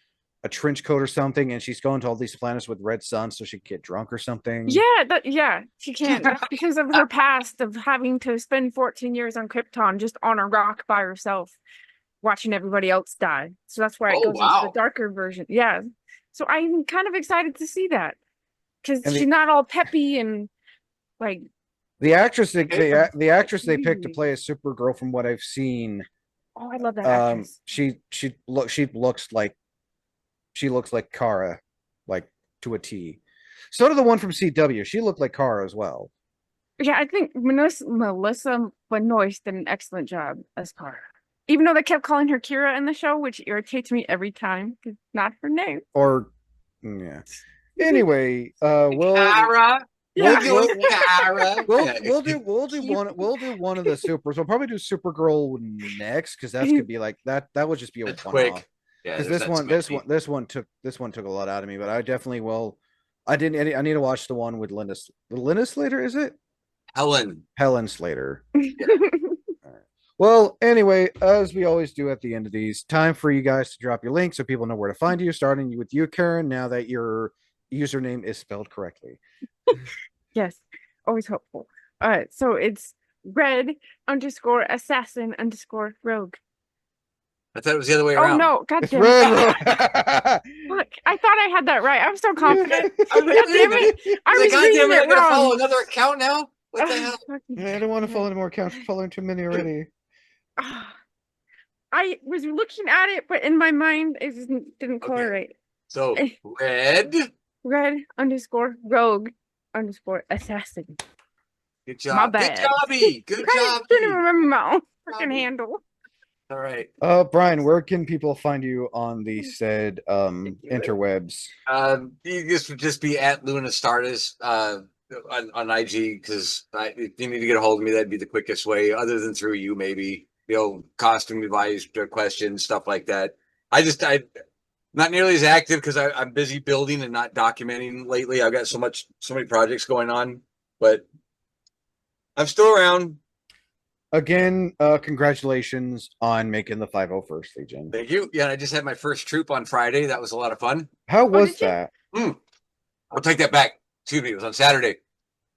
trench coat or something, and she's going to all these planets with red suns so she can get drunk or something. Yeah, she can't. That's because of her past of having to spend 14 years on Krypton just on a rock by herself, watching everybody else die. So that's why it goes into the darker version. Yeah. So I'm kind of excited to see that because she's not all peppy and like the actress. The actress they picked to play a Supergirl, from what I've seen. Oh, I love that actress. She looks like Kara, like to a T. So did the one from CW. She looked like Kara as well. Yeah, I think Melissa Benoist did an excellent job as Kara. Even though they kept calling her Kira in the show, which irritates me every time because it's not her name. Anyway, Kara. We'll do one of the supers. We'll probably do Supergirl next because that's gonna be like that. That would just be a one-off. Yeah, because this one took a lot out of me, but I definitely will. I need to watch the one with Linda Slater. Is it Helen Slater? Yeah. All right. Well, anyway, as we always do at the end of these, time for you guys to drop your link so people know where to find you. Starting with you, Karen. Now that your username is spelled correctly. Yes, always hopeful. All right, so it's red_assassin_rogue. I thought it was the other way around. Oh no, God damn it. Look, I thought I had that right. I was so confident. God damn it. I was reading it wrong. Follow another account now? What the hell? I don't want to follow any more accounts. I'm following too many already. I was looking at it, but in my mind, it just didn't color Okay. right. So red. Red underscore rogue underscore assassin. Good My job. Good bad. jobby. Good I couldn't even jobby. remember my own freaking Jobby. handle. All right. Brian, where can people find you on the said interwebs? You just be at Luna Stardust on IG because if you need to get a hold of me, that'd be the quickest way, other than through you, maybe. Costume advice, questions, stuff like that. I not nearly as active because I'm busy building and not documenting lately. I've got so many projects going on, but I'm still around. Again, congratulations on making the 501st Legion. Thank you. Yeah, I just had my first troop on Friday. That was a lot of fun. How was did you? that? I'll take that back. Excuse me. It was on Saturday.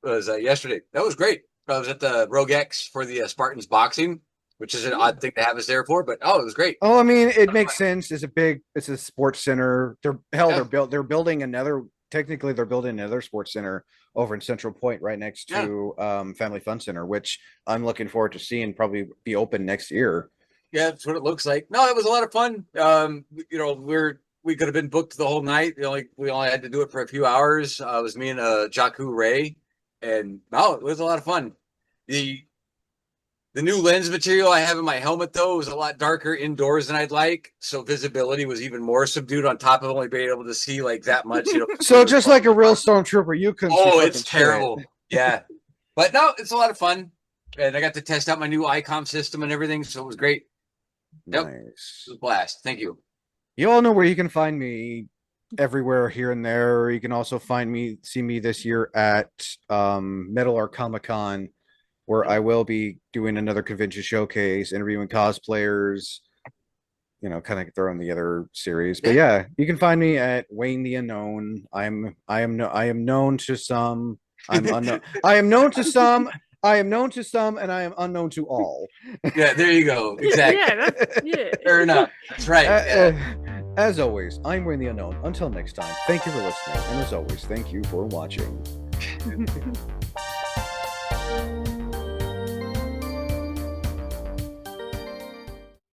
It was yesterday. That was great. I was at the Rogue X for the Spartans boxing, which is an odd thing to have us there for, but it was great. Oh, I mean, it makes sense. It's a sports center. Yeah. They're building another. Technically, they're building another sports center over in Central Point, right next to Family Fun Center, which I'm looking forward to seeing probably be open next year. Yeah, that's what it looks like. No, it was a lot of fun. We could have been booked the whole night. We only had to do it for a few hours. It was me and Jakku Ray, and it was a lot of fun. The new lens material I have in my helmet, though, was a lot darker indoors than I'd like. So visibility was even more subdued on top of only being able to see like that much. So just like a real stormtrooper, you couldn't see it's fucking terrible. shit. Yeah. But no, it's a lot of fun. And I got to test out my new ICOM system and everything. So it was great. Yep. It Nice. was a blast. Thank you. You all know where you can find me everywhere here and there. You can also see me this year at Metal Art Comic Con, where I will be doing another convention showcase, interviewing cosplayers, kind of throwing the other series. But yeah, you can find me at Wayne the Unknown. I am known to some. I'm unknown. I am known to some. I am known to some, and I am unknown to all. Yeah, there you go. Exactly. Yeah. Fair enough. That's right. As always, I'm Wayne the Unknown. Until next time, thank you for listening, and as always, thank you for watching.